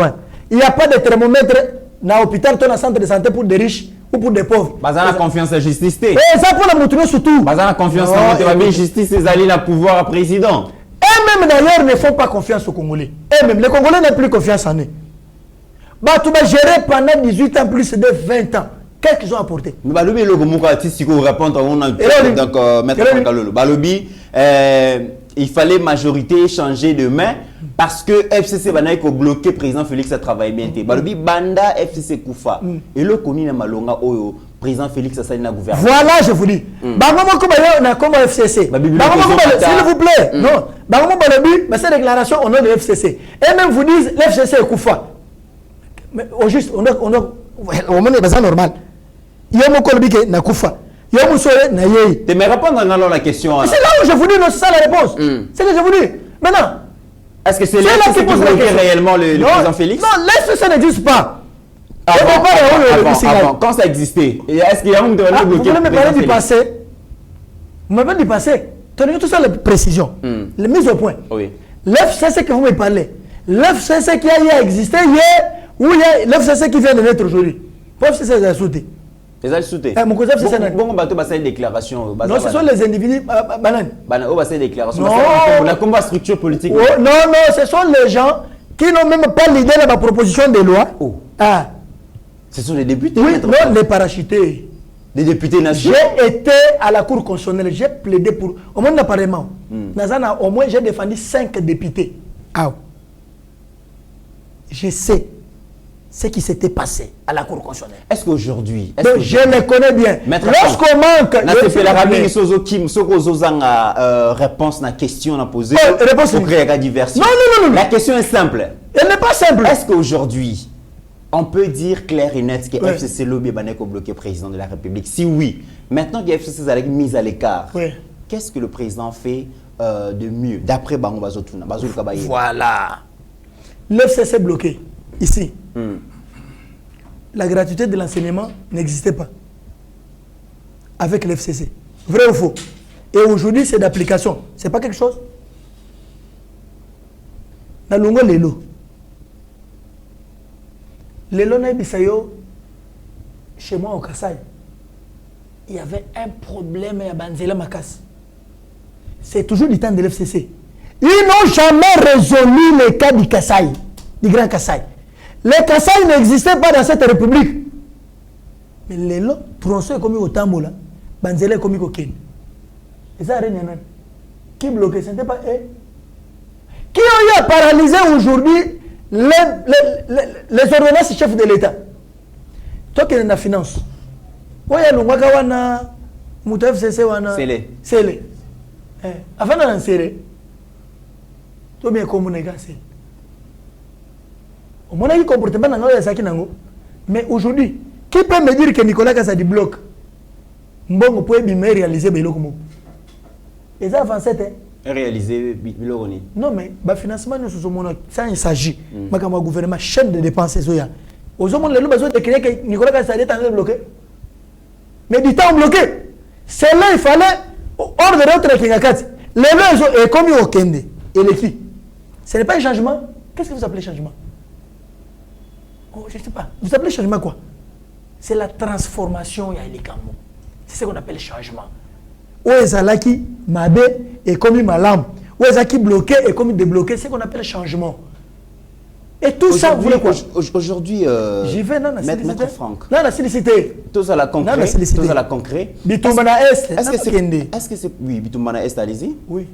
Il n'y a pas de thermomètre dans l'hôpital, dans un centre de santé pour des riches ou pour des pauvres. Bazar la confiance en justice. Et ça pour la montrer surtout. Bazar la confiance en la justice, c'est aller la pouvoir à président. Eux-mêmes d'ailleurs ne font pas confiance aux Congolais. Eux-mêmes, les Congolais n'ont plus confiance en eux. Tout va gérer pendant 18 ans plus de 20 ans. Qu'est-ce qu'ils ont apporté? Balobi le Gomuka si vous répondre on a donc maître Kalolo. Balobi il fallait majorité changer de main parce que FCC banaï ko bloqué président Félix a travaillé bien té. Balobi banda FCC Koufa et le koni na malonga oyo président Félix a sali na gouvernement. Voilà, je vous dis. Bangomo ko bayo na comme FCC. Bangomo ko s'il vous plaît. Non, Bangomo Balobi, mais cette déclaration au nom de FCC. Et même vous disent l'FCC est Koufa. Mais au juste on est bazar normal. Yomo Kolbike na Koufa. Yomo Sore na Yei. Tu me répondre dans la question. C'est là où je vous dis, non, c'est ça la réponse. C'est ce que je vous dis. Maintenant, est-ce que c'est l'FCC qui bloquait réellement le président Félix? Non, l'FCC n'existe pas. Avant, quand ça existait, est-ce qu'il y a un de bloquer? Vous voulez me parler du passé? Vous me parlez du passé? Tenez tout ça, les précisions, les mises au point. Oui. L'FCC que vous me parlez, l'FCC qui a existé hier, ou l'FCC qui vient de naître aujourd'hui. L'FCC est sauté. Les a sauté. Mon cousin, c'est ça. Bon, bateau, bah, c'est une déclaration. Non, ce sont les individus. Banane. Banane, c'est une déclaration. Non. La combat structure politique. Non, non, ce sont les gens qui n'ont même pas l'idée de ma proposition de loi. Ah. Ce sont les députés. Oui, non, les parachutés. Les députés nationaux. J'ai été à la Cour constitutionnelle, j'ai plaidé pour. Au moins, apparemment, au moins, j'ai défendu 5 députés. Ah. Je sais ce qui s'était passé à la Cour constitutionnelle. Est-ce qu'aujourd'hui... Je les connais bien. Lorsqu'on manque... réponse à la question qu'on a posée. Réponse pour créer la diversion. Non. La question est simple. Elle n'est pas simple. Est-ce qu'aujourd'hui, on peut dire clair et net que FCC Lobby est bloqué président de la République? Si oui, maintenant que FCC est mise à l'écart, qu'est-ce que le président fait de mieux d'après Bango Bazotuna? Voilà. L'FCC est bloqué. Ici, la gratuité de l'enseignement n'existait pas avec l'FCC. Vrai ou faux? Et aujourd'hui, c'est d'application. C'est pas quelque chose? Dans le Lelo. Lelo Naibisayo, chez moi au Kassai, il y avait un problème à Banzela Makas. C'est toujours du temps de l'FCC. Ils n'ont jamais résolu le cas du Kassai, du Grand Kassai. Les Kassai n'existaient pas dans cette république. Mais les lots, tronçons est commis au Tambola, Banzela est commis au Ken. Et ça, rien. Qui bloquait? Ce n'était pas eux. Qui ont eu à paralyser aujourd'hui les ordonnances chefs de l'État. Toi qui es dans la finance. Oui, il y a wana Mouta FCC wana. C'est avant de lancer, toi bien communiquer c'est. Au moins il comportement dans le sac nango. Mais aujourd'hui, qui peut me dire que Nicolas Kassa dit bloc? Mbongo peut bien réaliser biloko mo. Et ça avancé réaliser biloko ni. Non mais ba financement nous sommes ça il s'agit. Makama gouvernement chaîne de dépenses soya. Aux hommes les besoin de créer que Nicolas Kassa est en bloqué. Mais du temps bloqué. C'est là il fallait ordre de l'autre Kingakati. Les lois est comme au Kende et les filles. Ce n'est pas un changement. Qu'est-ce que vous appelez changement? Oh, je ne sais pas. Vous appelez changement quoi? C'est la transformation, il y a les camo. C'est ce qu'on appelle changement. Où est Zalaki, Mabe, et comme Malam. Où est Zaki bloqué et comme débloqué, c'est ce qu'on appelle changement. Et tout ça, vous voulez quoi? Aujourd'hui, j'y vais, non, Maître Franck. Non, la sollicité. Tout à la concret. Tout à la concret. Bitumbana Est. Est-ce que c'est. Oui, Bitumbana Est, allez-y. Oui.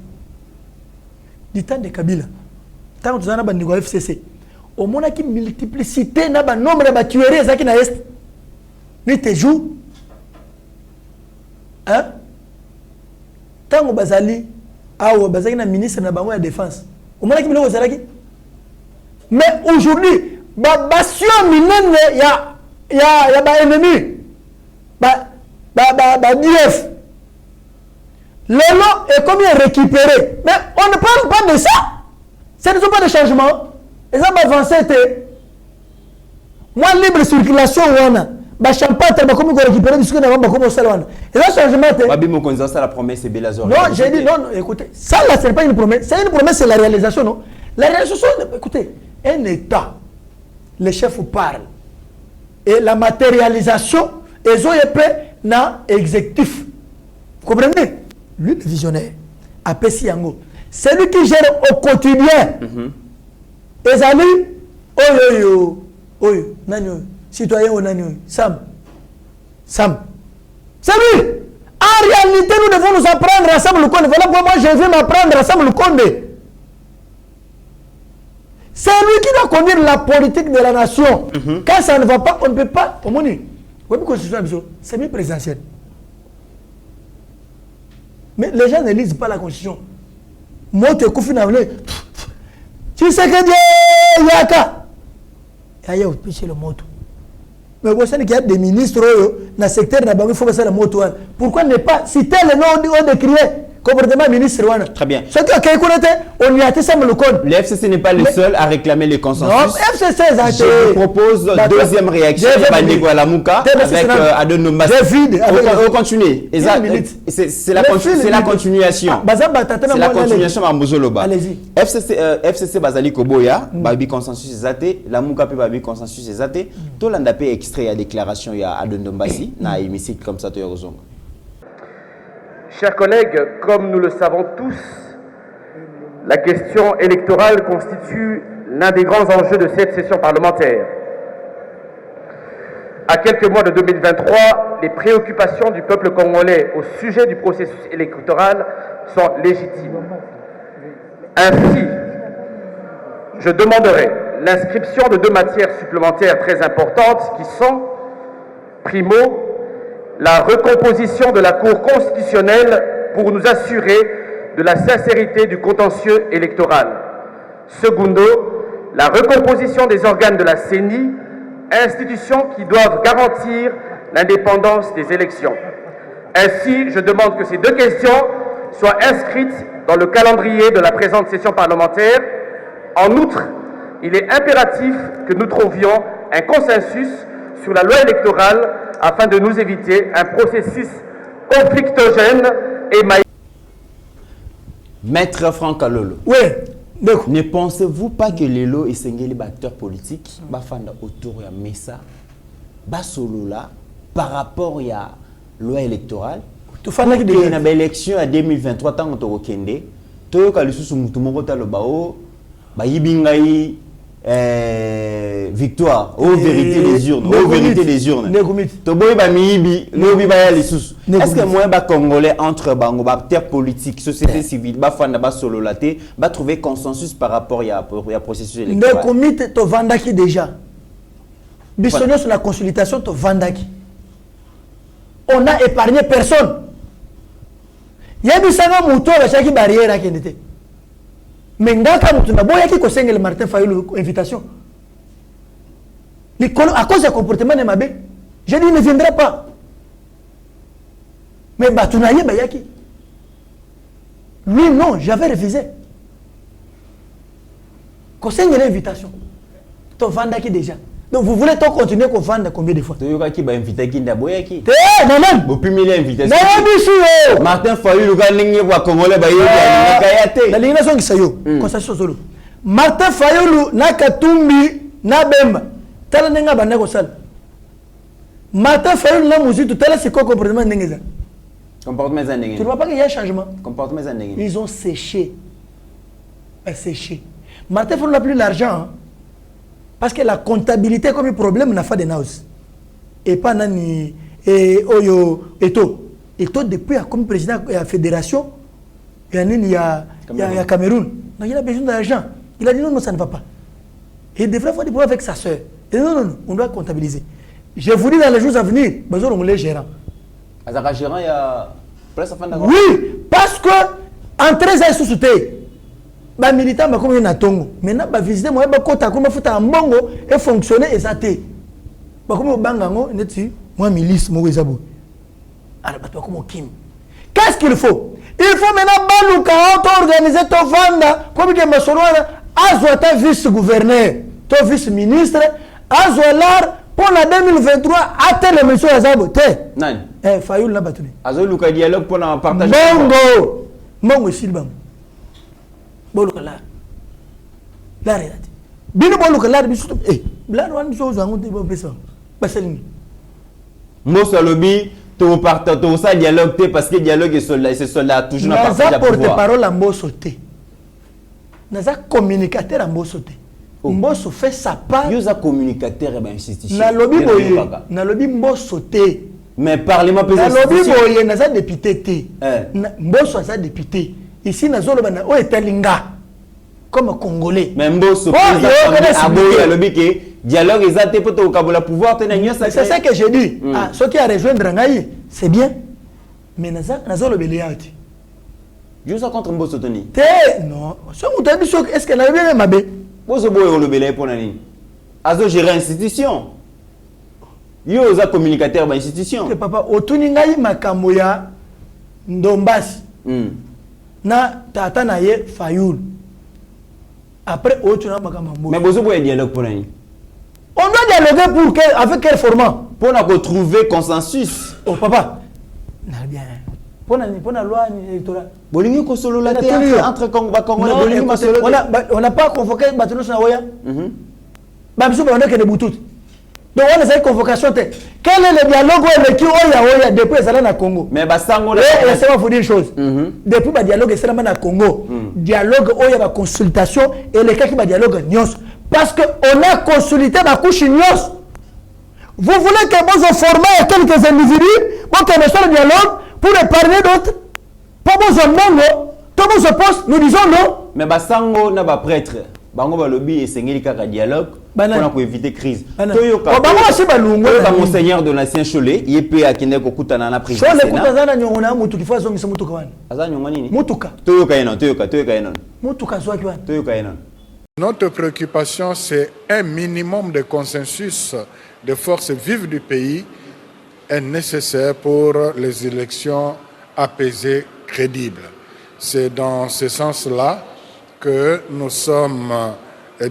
Du temps de Kabila. Tant que tu as un FCC. Au moins, il y a une multiplicité, il y a un nombre de tueries qui sont à l'Est. Ni te joues. Hein? Tant que Bazali, Bazali est ministre de la Défense. Au moins, il y a un mais aujourd'hui, il y a des ennemis. DF. L'élan est comme récupéré. Mais on ne parle pas de ça. Ce ne sont pas des changements. Et ça va avancer. Moi, libre circulation, on a champagne, comme on récupère du sucre, on va salon. Et ça, changement. La promesse, c'est Bélazor. Non, j'ai dit non, écoutez, ça là, ce n'est pas une promesse. C'est une promesse, c'est la réalisation, non? La réalisation, écoutez, un État, les chefs parlent. Et la matérialisation, ils ont épais dans l'exécutif. Vous comprenez? Lui, le visionnaire, Apessi Yango, c'est lui qui gère au quotidien. Les amis, citoyen ou nani, Sam. C'est lui. En réalité, nous devons nous apprendre ensemble le Conde. Voilà pourquoi moi je vais m'apprendre ensemble le Conde. C'est lui qui doit conduire la politique de la nation. Quand ça ne va pas, on ne peut pas. C'est mieux présidentiel. Mais les gens ne lisent pas la constitution. Moi, tu es confié. Tu sais que Dieu Yaka. Il y a le moto. Mais vous savez qu'il y a des ministres dans le secteur de la banque, il faut passer la moto. Pourquoi ne pas citer le nom de crier comportement ministre? Très bien. C'est que on y a été ça, le code. Le FCC n'est pas le seul à réclamer les consensus. Non, FCC, je propose deuxième réaction de la Mouka avec Adon Mbassi. On continue. C'est la continuation. C'est la continuation à Mozoloba. Allez-y. FCC Bazali Koboya, Babi consensus exaté, la Mouka Babi consensus exaté. Tout l'andapé extrait à déclaration il y a Adon Mbassi, na hémicycle comme ça, Chers collègues, comme nous le savons tous, la question électorale constitue l'un des grands enjeux de cette session parlementaire. À quelques mois de 2023, les préoccupations du peuple congolais au sujet du processus électoral sont légitimes. Ainsi, je demanderai l'inscription de 2 matières supplémentaires très importantes qui sont, primo, la recomposition de la Cour constitutionnelle pour nous assurer de la sincérité du contentieux électoral. Secondo, la recomposition des organes de la CENI, institutions qui doivent garantir l'indépendance des élections. Ainsi, je demande que ces 2 questions soient inscrites dans le calendrier de la présente session parlementaire. En outre, il est impératif que nous trouvions un consensus sur la loi électorale afin de nous éviter un processus conflictogène et maïs. Maître Franck Alolo. Oui. Ne pensez-vous pas que Lelo et Sengeli, acteurs politiques, bafanda autour de Messa, basolola par rapport à la loi électorale, il y a une élection en 2023 tant que tu as Kende, tu as le sous-moutou le bao, ba yibingai victoire, aux vérité des urnes, aux vérité des urnes. Toboy ba miibi, lobi ba ya lisusu. Est-ce que moi ba congolais entre bango ba acteurs politiques, société civile, ba fanda ba solo laté, ba trouver consensus par rapport ya processus électoral. Ne comité to vandaki déjà. Bisonné sur la consultation to vandaki. On a épargné personne. Il y a des gens qui ont barrière à Kennedy. Mais ngaka mutu na boya ki kosengele Martin Fayulu invitation. À cause du comportement de Mabé, j'ai dit il ne viendra pas. Mais Batounaye Bayaki. Lui non, j'avais refusé. Kosengele invitation. To vanda ki déjà. Donc vous voulez toi continuer qu'on vende combien de fois? Toyoka ki ba invité ki ndaboya ki. Non non. Bo pimili invitation. Non bisu. Martin Fayulu ga ningi wa congolais ba yoka kayate. La ligne son kisayo. Concession solo. Martin Fayulu na Katumbi na Bemba. Tala nenga banda ko sala. Martin Fayulu na muzitu tala c'est quoi comportement ndengeza. Comportement ndengeza. Tu ne vois pas qu'il y a un changement. Comportement ndengeza. Ils ont séché. Séché. Martin Fayulu n'a plus l'argent. Hein? Parce que la comptabilité comme un problème n'a pas de naus. Et pas nani et oyo eto depuis comme président de la fédération il y a Cameroun. Donc il a besoin d'argent. Il a dit non ça ne va pas. Il devrait faire des problèmes avec sa soeur. Et non, on doit comptabiliser. Je vous dis dans les jours à venir, besoin de les gérants. Azaka gérant il y a place à fin d'accord. Oui, parce que en 13 ans sous-souté ba militant ba comme na tongo maintenant ba visiter moi ba kota comme futa mbongo et fonctionner exacté ba comme bangango neti moi milice mo ezabo alors ba to comme kim qu'est-ce qu'il faut maintenant baluka auto organiser to vanda comme que masolwana azota vice gouverneur to vice ministre azolar pour la 2023 atteindre les missions azabo te nani Fayulu na batuli azoluka dialogue pour na partager mbongo silbam boluka la réalité bino boluka la bisu la wan so zangu te bopesa baselini Mosa lobby to parta to ça dialogue te parce que dialogue est soldat toujours na partage à pouvoir. porte-parole en Mbosso te naza communicateur en Mbosso te Mbosso fait sa part yoza communicateur et institution na lobby Mbosso te mais parlement président na lobby boye naza député te Mbosso sa député ici na zolo bana o etalinga comme congolais mais Mbosso a lobby que dialogue exacté pour to kabola pouvoir tenir ça c'est ça que je dis ceux qui a rejoindre ngai c'est bien mais naza zolo beliati je suis contre Mbosso Tony te non so mutabi so est-ce que na bien mabe Mbosso boye le belé pour nani azo gérer institution yo za communicateur ba institution papa otuni ngai makambo ya Ndombasi na tata na ye Fayulu après autre na makambo mais Mbosso boye dialogue pour nani on doit dialoguer pour avec quel format pour trouver consensus oh papa na bien pour la loi électorale bolingi ko solo la entre Congolais on n'a pas convoqué Batono na Oya ba biso ba ndeke de butut donc on a cette convocation quel est le dialogue avec qui Oya depuis ça na Congo mais basango laissez-moi vous dire une chose depuis ba dialogue c'est na Congo dialogue Oya ba consultation et les cas qui ba dialogue nyos parce que on a consulté ma couche nyos. Vous voulez que vous formez quelques individus pour que nous soyons dialogue pour épargner d'autres. Pour vous en tout le monde se pose, nous disons non. Mais basango na ba prêtre, bango ba lobby et sengeli kaka dialogue pour éviter crise. Toyoka monseigneur de l'ancien Cholet, yepé akine ko kutana na président. Cholet kutana na nyongona mutu kifa zongi se mutuka wana. Aza nyonga nini? Mutuka. Toyoka eno. Mutuka zwa kiwana. Toyoka eno. Notre préoccupation, c'est un minimum de consensus des forces vives du pays est nécessaire pour les élections apaisées, crédibles. C'est dans ce sens-là que nous sommes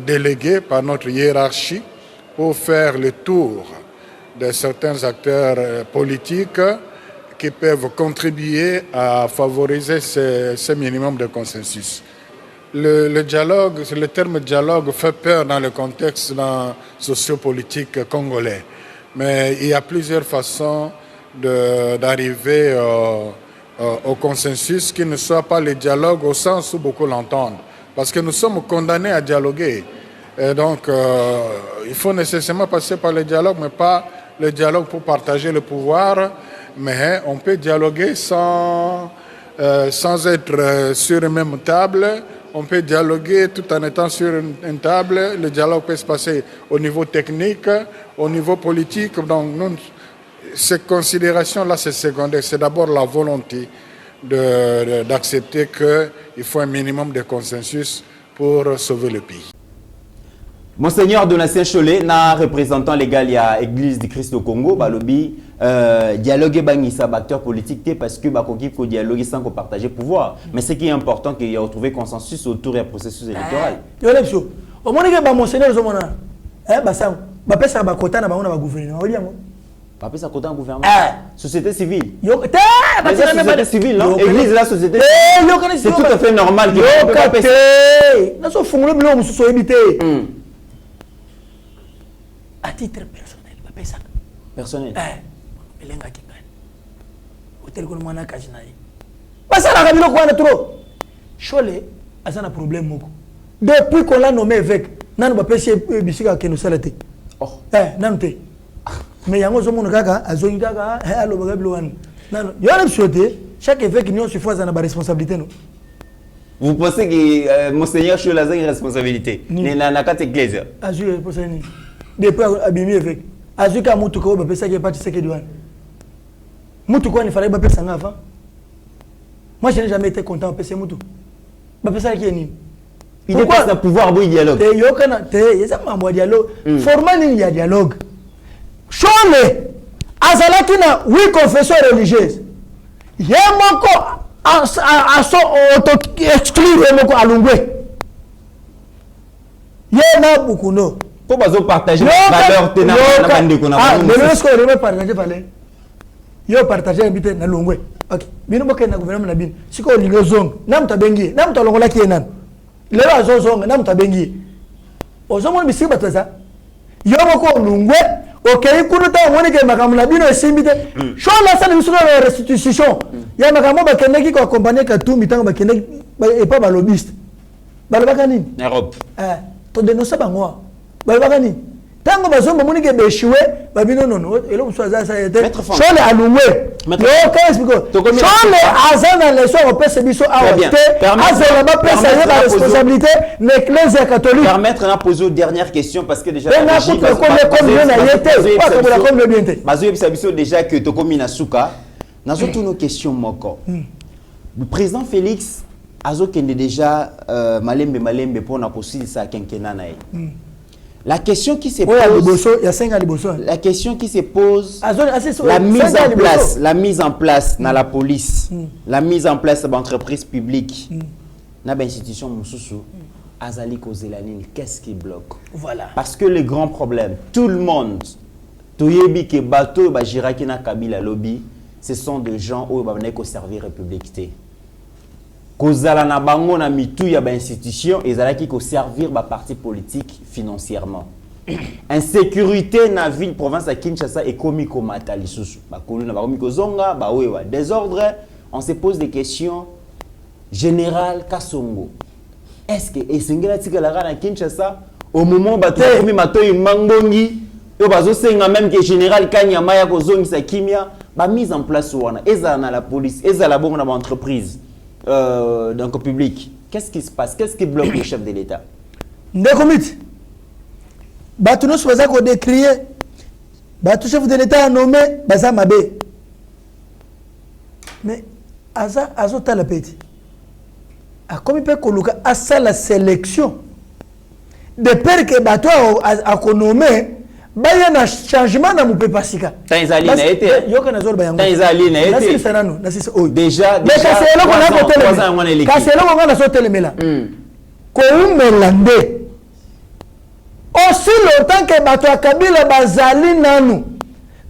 délégués par notre hiérarchie pour faire le tour de certains acteurs politiques qui peuvent contribuer à favoriser ce minimum de consensus. Le dialogue, le terme dialogue fait peur dans le contexte sociopolitique congolais. Mais il y a plusieurs façons d'arriver au consensus qui ne soit pas le dialogue au sens où beaucoup l'entendent. Parce que nous sommes condamnés à dialoguer. Et donc, il faut nécessairement passer par le dialogue, mais pas le dialogue pour partager le pouvoir. Mais on peut dialoguer sans être sur une même table. On peut dialoguer tout en étant sur une table. Le dialogue peut se passer au niveau technique, au niveau politique. Donc, ces considérations-là, c'est secondaire. C'est d'abord la volonté d'accepter qu'il faut un minimum de consensus pour sauver le pays. Monseigneur Donatien Cholet, représentant légal à l'Église du Christ au Congo, balobi dialogue bangisa acteurs politiques parce que bakoki ko dialogue sans ko partager pouvoir. Mais ce qui est important, qu'il y a retrouvé consensus autour du processus électoral. Yo au moins que monseigneur zomona basang ba pesa ba kota na ba na ba gouvernement oli yango. Ba pesa kota na gouvernement. Société civile. Yo te ba société civile non, église la société. C'est tout à fait normal que yo kate. Na so fungule bilo mususu ebité. À titre personnel, pas ça. Personnel. Melenga kingani. Hôtel kono mwana kajina yi. Basa la kabilo kwa na trop. Cholet azana problème moko. Depuis qu'on l'a nommé évêque, nanu ba pesi bisika ke no salate. Oh. Nanu te. Mais yango zo mono kaka azongi kaka alo ba kabilo wan. Nanu yo na souhaiter chaque évêque n'y se fois na ba responsabilité no. Vous pensez que monseigneur Cholet a une responsabilité? Na kate église. Azue pour ça ni. Depuis abimi évêque azuka mutu ko ba pesa ke parti seke douane mutu ko ni fallait ba pesa avant. Moi je n'ai jamais été content de pesa mutu ba pesa ki ni il dépasse le pouvoir du dialogue te yo kana te yesa mambo dialogue format ni ya dialogue Cholet azalaki na 8 confessions religieuses yemoko aso auto exclure moko alungwe yena bukuno pour partager la valeur de la bande qu'on a. Ah, mais est-ce qu'on peut partager valeur? Yo partager habité na longwe. OK. Bino boke na gouvernement na bin. Siko lingo zong, nam ta bengi, nam ta longola ki enan. Lelo azo zong, nam ta bengi. Ozomo bisi bataza. Yo boko longwe, OK, kuno ta woni ke makamu na bino esimbite. Sho la sa biso na restitution. Ya makamu ba keneki ko accompagner ka tout mitango ba keneki et pas ba lobbyiste. Ba lobaka nini? Europe. To dénoncer bango. Balbagani tango bazomba monike béchoué babino non elo msoza ça était Cholet alungwe yo kaspiko Cholet azana les soirs au pese biso a opté azana ba pesa ya la responsabilité l'Église catholique. Permettre na poser une dernière question parce que déjà déjà que tokomi na suka na surtout nos questions moko. Le président Félix azokende déjà malembe pour na possible ça quinquennat na. La question qui se pose, la question qui se pose, la mise en place dans la police, la mise en place dans l'entreprise publique, dans l'institution Moussoussou, Azali Kozelanine, qu'est-ce qui bloque? Voilà. Parce que le grand problème, tout le monde, Toyebi ke bateau, Jiraki na Kabila lobby, ce sont des gens où ils vont servir la République. Kozala na bango na mitu ya ba institution ezalaki ko servir ba parti politique financièrement. Insécurité na ville province à Kinshasa et komi ko mata lisusu. Ba kolu na ba komi ko zonga ba wewa désordre, on se pose des questions. Général Kasongo, est-ce que esengela tikala na Kinshasa au moment ba komi matoyi mangongi yo bazo senga même que général Kanyama ya ko zongisa kimia ba mise en place wana ezala na la police ezala bongo na ba entreprise. Donc public, qu'est-ce qui se passe? Qu'est-ce qui bloque le chef de l'État? Ndekomit. Batu no soza ko décrier. Batu chef de l'État a nommé Baza Mabé. Mais azo tala peti. A comme il peut coloca à ça la sélection. De peur que batu a nommé baya na changement na mupe pasika. Tanzali na été. Yoka na zor bayango. Tanzali na été. Nasi sanano, nasi oy. Déjà mais kaselo ko na ko tele. Kaselo ko na so telemela. Ko umelande. Aussi longtemps que bato ya Kabila bazali nanu.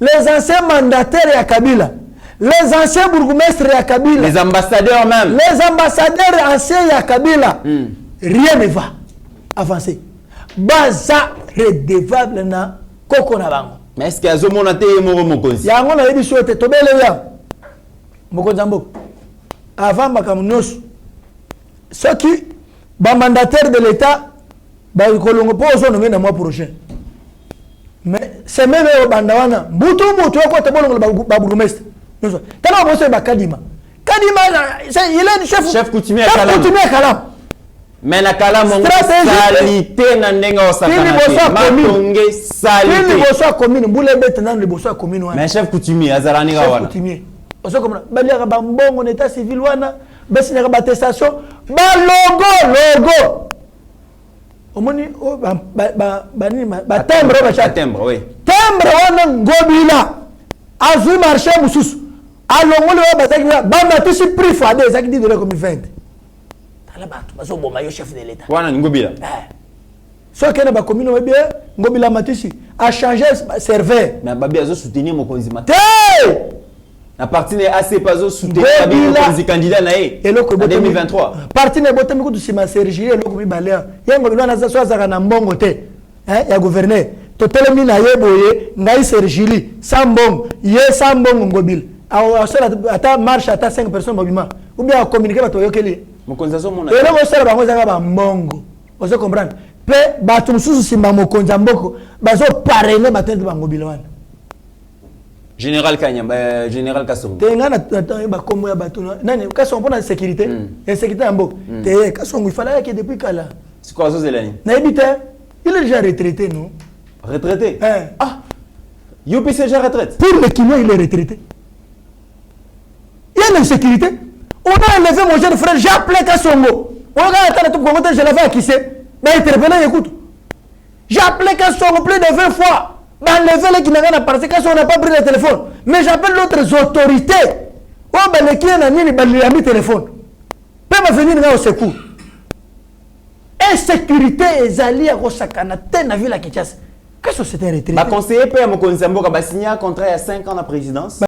Les anciens mandataires ya Kabila, les anciens bourgmestres ya Kabila, les ambassadeurs même. Les ambassadeurs anciens ya Kabila. Rien ne va avancer. Baza redevable na Koko na bango. Mais est-ce qu'il y a un monate et moro mokonzi? Ya ngona yebi souhaité tobele ya. Mokonzambo. Avant makamunos. Ceux qui ba mandataire de l'État ba kolongo po so nomé na mois prochain mais semaine au bandawana butu ko te bolongo ba bourgmestre non tana bo se ba kadima il est chef coutumier Kalam mais na Kalam salité na ndenga osakana matonge salité il bossa commune boule bête na le bossa commune mais chef coutumier azarani ga wana coutumier oso comme baliaka ba mbongo na état civil wana besina ba attestation ba logo omoni o ba timbre oui timbre wana ngobila azu marché mususu alongoli wa bazaki ba matisi prix fade ezaki dit de comme 20 tala bato baso boma yo chef de l'état wana ngobila so kena ba commune wa bien ngobila matisi a changer serveur mais babi azo soutenir mokonzi mata te na parti ne assez pas au soutenir babi mokonzi candidat na e en 2023 parti ne botem ko dusima Sergi eloko mi balea yango bilwana za so azaka na mbongo te ya gouverneur to telemi na yeboye ngai Sergi sambongo ye sambongo ngobila ata marche ata 5 personnes mobima ou bien à communiquer bato yokeli mokonzi azo mona eloko sala bango zaka ba mbongo ozo comprendre pe bato mususu simba mokonzi mboko bazo parrainer batente bangobila wana général Kanyamba général Kasongo tenga na ba komo ya bato nani Kasongo pour la sécurité et sécurité mboko te Kasongo il fallait que depuis kala c'est quoi ça zelani na ebite il est déjà retraité non retraité ah UPC déjà retraite pour le Kinois il est retraité. Il y a l'insécurité. On a enlevé mon jeune frère, j'ai appelé Kassongo. On a attendez tout comment je l'avais acquis. Mais interpellé, écoute. J'ai appelé Kassongo plus de 20 fois. Mais enlevé les qui n'ont rien à parler. Kassongo n'a pas pris le téléphone. Mais j'appelle d'autres autorités. Oh, ben les qui n'ont rien à mis téléphone. Peut me venir au secours. Insécurité et alliés à Rosakana, t'es na ville à Kinshasa. Qu'est-ce que c'était retraité? Ma conseiller peut me conseiller de signer un contrat à 5 ans de présidence.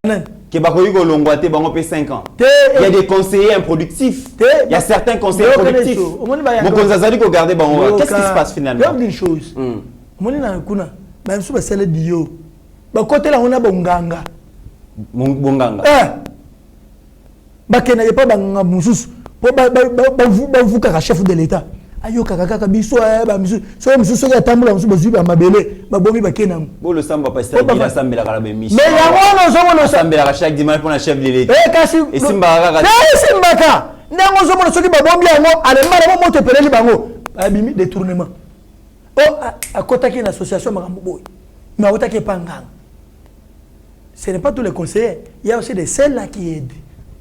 Qui va payer l'ongouaté, on paye 5 ans. Il y a des conseillers improductifs. Il y a certains conseillers productifs. Mon conseiller qui garder qu'est-ce qui se passe finalement? Il y a une chose. Mon ina kuna, même si c'est le bio. Ba côté là on a bonganga. Bonganga. Ba kena y pas banganga mususu. Ba vous ka chef de l'état. Ayo kaka biso ba misu so mususu ya tambula mususu bazui ba mabele ba bomi ba kena bo le samba pasteur bila sambela kala be mission mais ya wono zo wono sambela chaque dimanche pour la chef de l'état kasi et simba kaka simba ka ndango zo wono soki ba bombi yango ale mara mo moto peleli bango abimi détournement à côté qui l'association makambo boy mais à côté panganga ce n'est pas tous les conseillers il y a aussi des celles là qui aident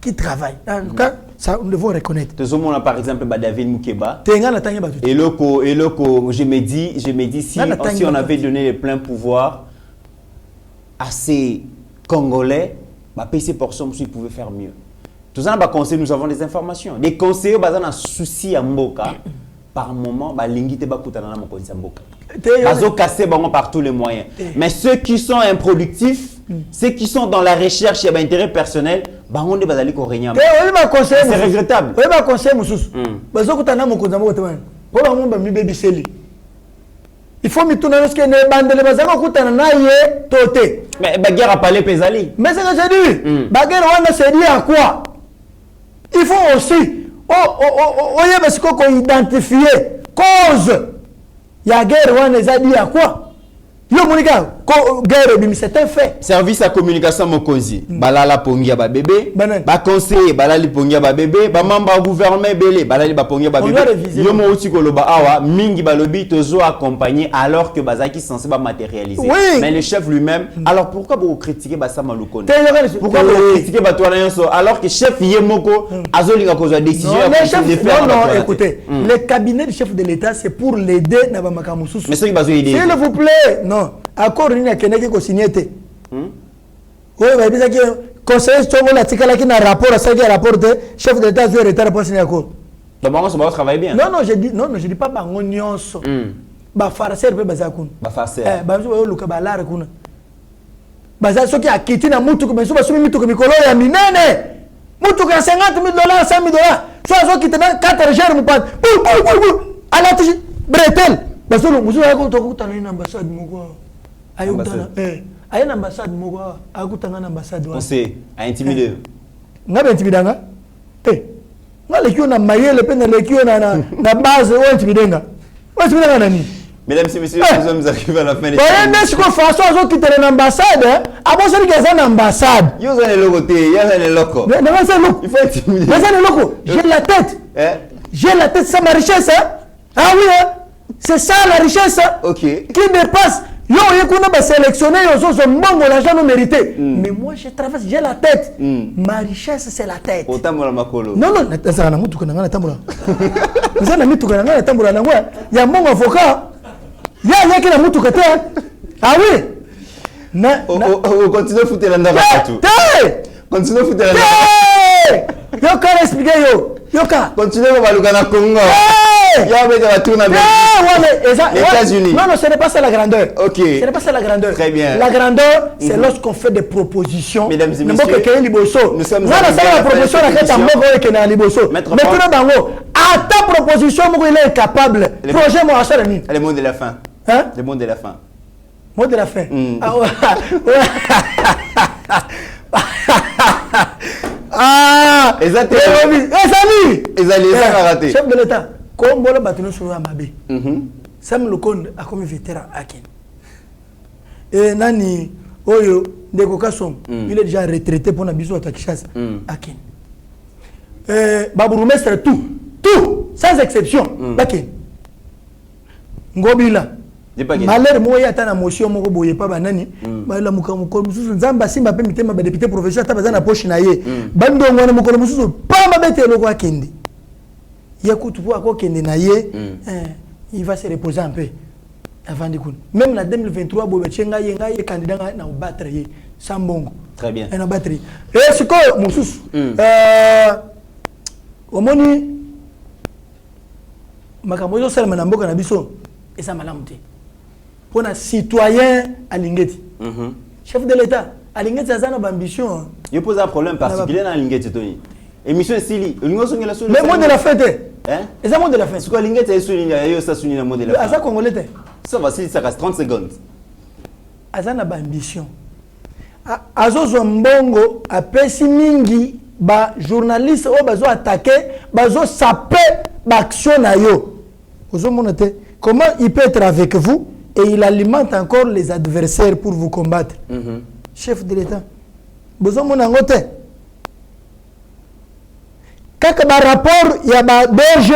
qui travaillent en tout cas ça nous devons reconnaître. Par exemple David Moukeba. Et loco, je me dis si on avait donné les pleins pouvoirs à ces Congolais, PC portions ils pouvaient faire mieux. Tout ça, nous avons des informations. Des conseillers basés dans souci à Mboka par moment, l'ingité bakutana na mokonzi Mboka. Bazo casser par tous les moyens. Mais ceux qui sont improductifs, ceux qui sont dans la recherche et l'intérêt personnel, c'est regrettable. Oui, ma conseil, Moussous. Il faut me tourner parce que les bandes de bazar kutana na ye toté. Mais bagarre a parlé pesali. Mais c'est que j'ai dit. Bagarre on s'est dit à quoi? Il faut aussi parce qu'on identifier cause. Il y a guerre on les a dit à quoi? Yo monika guerre c'est un fait. Service à communication mokonzi balala pongia ba bébé ba conseiller balali pongia ba bébé ba membre gouvernement belé balali ba pongia ba bébé yo mo uti koloba awa mingi balobi tozo accompagner alors que bazaki censé ba matérialiser mais le chef lui-même alors pourquoi vous critiquer ba sama lukone pourquoi vous critiquer ba toana yonso alors que chef yemoko azolinga kozwa décision non écoutez le cabinet du chef de l'état c'est pour l'aider na ba makamususu mais ceux qui bazo aider s'il vous plaît non accord ni akeneki ko signer te oyo ba bisa ki conseil chongo la tikala ki na rapport à ça qui rapport de chef de l'état doit retard pour signer accord donc bango ça va travailler bien non je dis pas bango nyonso ba farser pe bazakuna ba farser ba zo luka ba lar kuna baza soki akiti na mutu ko beso ba sumi mutu ko mikolo ya minene mutu ka $50,000 $100,000 so azo kitana 4 jours mu pat ala tishi bretel basolo muzo yako to kutana na ambassade moko ayutana ayena ambassade moko akutanga na ambassade wa c'est à intimider ngabe intimidanga ngale kio na mayele pe na lekio na base o intimidenga Oyo tuna nani? Mesdames et messieurs, nous sommes arrivés à la fin de cette émission. François a quitté l'ambassade. Avant celui qui est en ambassade. Il faut intimider. J'ai la tête. J'ai la tête, c'est ma richesse. Ah oui, c'est ça la richesse. Ok. Qui dépasse. Yo, sélectionné, l'argent non mérité. Mais moi, je travaille, j'ai la tête. Ma richesse, c'est la tête. Non, non, il y a mon avocat. Il y a qui n'a pas de ah oui. Continue à foutre la ndaka tout. Continue à foutre la ndaka. Yoka expliquer yo. Yoka. Continue à baluka na Congo. Ya avec la tourne avec les États-Unis. Non, non, ce n'est pas ça la grandeur. Ok. Ce n'est pas ça la grandeur. Très bien. La grandeur, c'est lorsqu'on fait des propositions. Mesdames et messieurs, nous sommes la proposition à ta proposition, il est capable. Projet, moi, ça, les mots de la fin. Hein? Les mots de la fin. Mot de la fin. Ah, exactement. Chef de l'État, comme bon le bâtiment sur la Mabé. Sam Lokon a comme vétéran Akin. Et Nani Oyo Nekokasom, il est déjà retraité pour Nabiso à Takishas Akin. Babou Mestre tout, sans exception. Akin. Ngobila. Malheur moi ya tana motion moko boye pa banani ba la mukamukolo mususu nzamba simba pe mitema ba député professeur tabaza na poche na ye bando ngwana mukolo mususu pa mabete loko akende ya kutu po akokende na ye il va se reposer un peu avant de couler même la 2023 bobe chenga ye candidat na battre ye sambongo très bien na batterie et siko mususu omoni makambo yo sala na mboka na biso esa malamu te pour un citoyen à Lingeti. Chef de l'État, à Lingeti, ça a une ambition. Il pose un problème particulier dans Lingeti, Tony. Émission Sili, le mot de la fin. Le mot de la fin, c'est le mot de la fin. C'est quoi Lingeti est souligné, il y a souligné le mot de la fin. À ça, Congolais. Ça va, ça reste 30 secondes. À ça, on a une ambition. À ça, Mbongo, à Pessimingi, ba journaliste, ou bazo attaqué, bazo sapé, action na yo. Comment il peut être avec vous et il alimente encore les adversaires pour vous combattre. Chef de l'État. Besoin mon angote. Quand il y a un rapport, il y a un DG,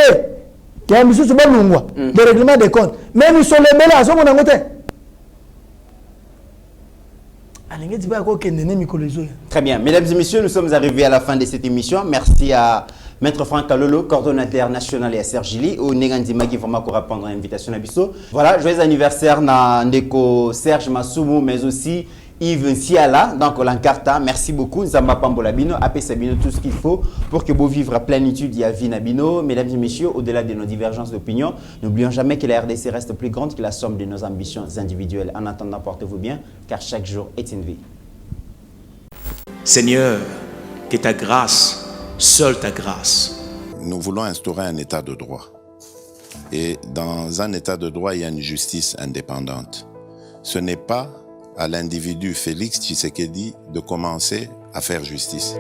il y a un monsieur de règlement des comptes. Même ils sont les mêlés à son angote. Très bien. Mesdames et messieurs, nous sommes arrivés à la fin de cette émission. Merci à Maître Franck Kalolo, coordonnateur national et à Serge Gili, au Negandima qui va répondre à l'invitation à Bisso. Voilà, joyeux anniversaire à Ndeko Serge Masumu, mais aussi Yves Siala, donc l'Ancarta. Merci beaucoup. Zamba Pambolabino, AP Sabino, tout ce qu'il faut pour que vous vivre à plénitude et à vie Nabino. Mesdames et messieurs, au-delà de nos divergences d'opinion, n'oublions jamais que la RDC reste plus grande que la somme de nos ambitions individuelles. En attendant, portez-vous bien, car chaque jour est une vie. Seigneur, que ta grâce, seule ta grâce. Nous voulons instaurer un état de droit. Et dans un état de droit, il y a une justice indépendante. Ce n'est pas à l'individu Félix Tshisekedi de commencer à faire justice.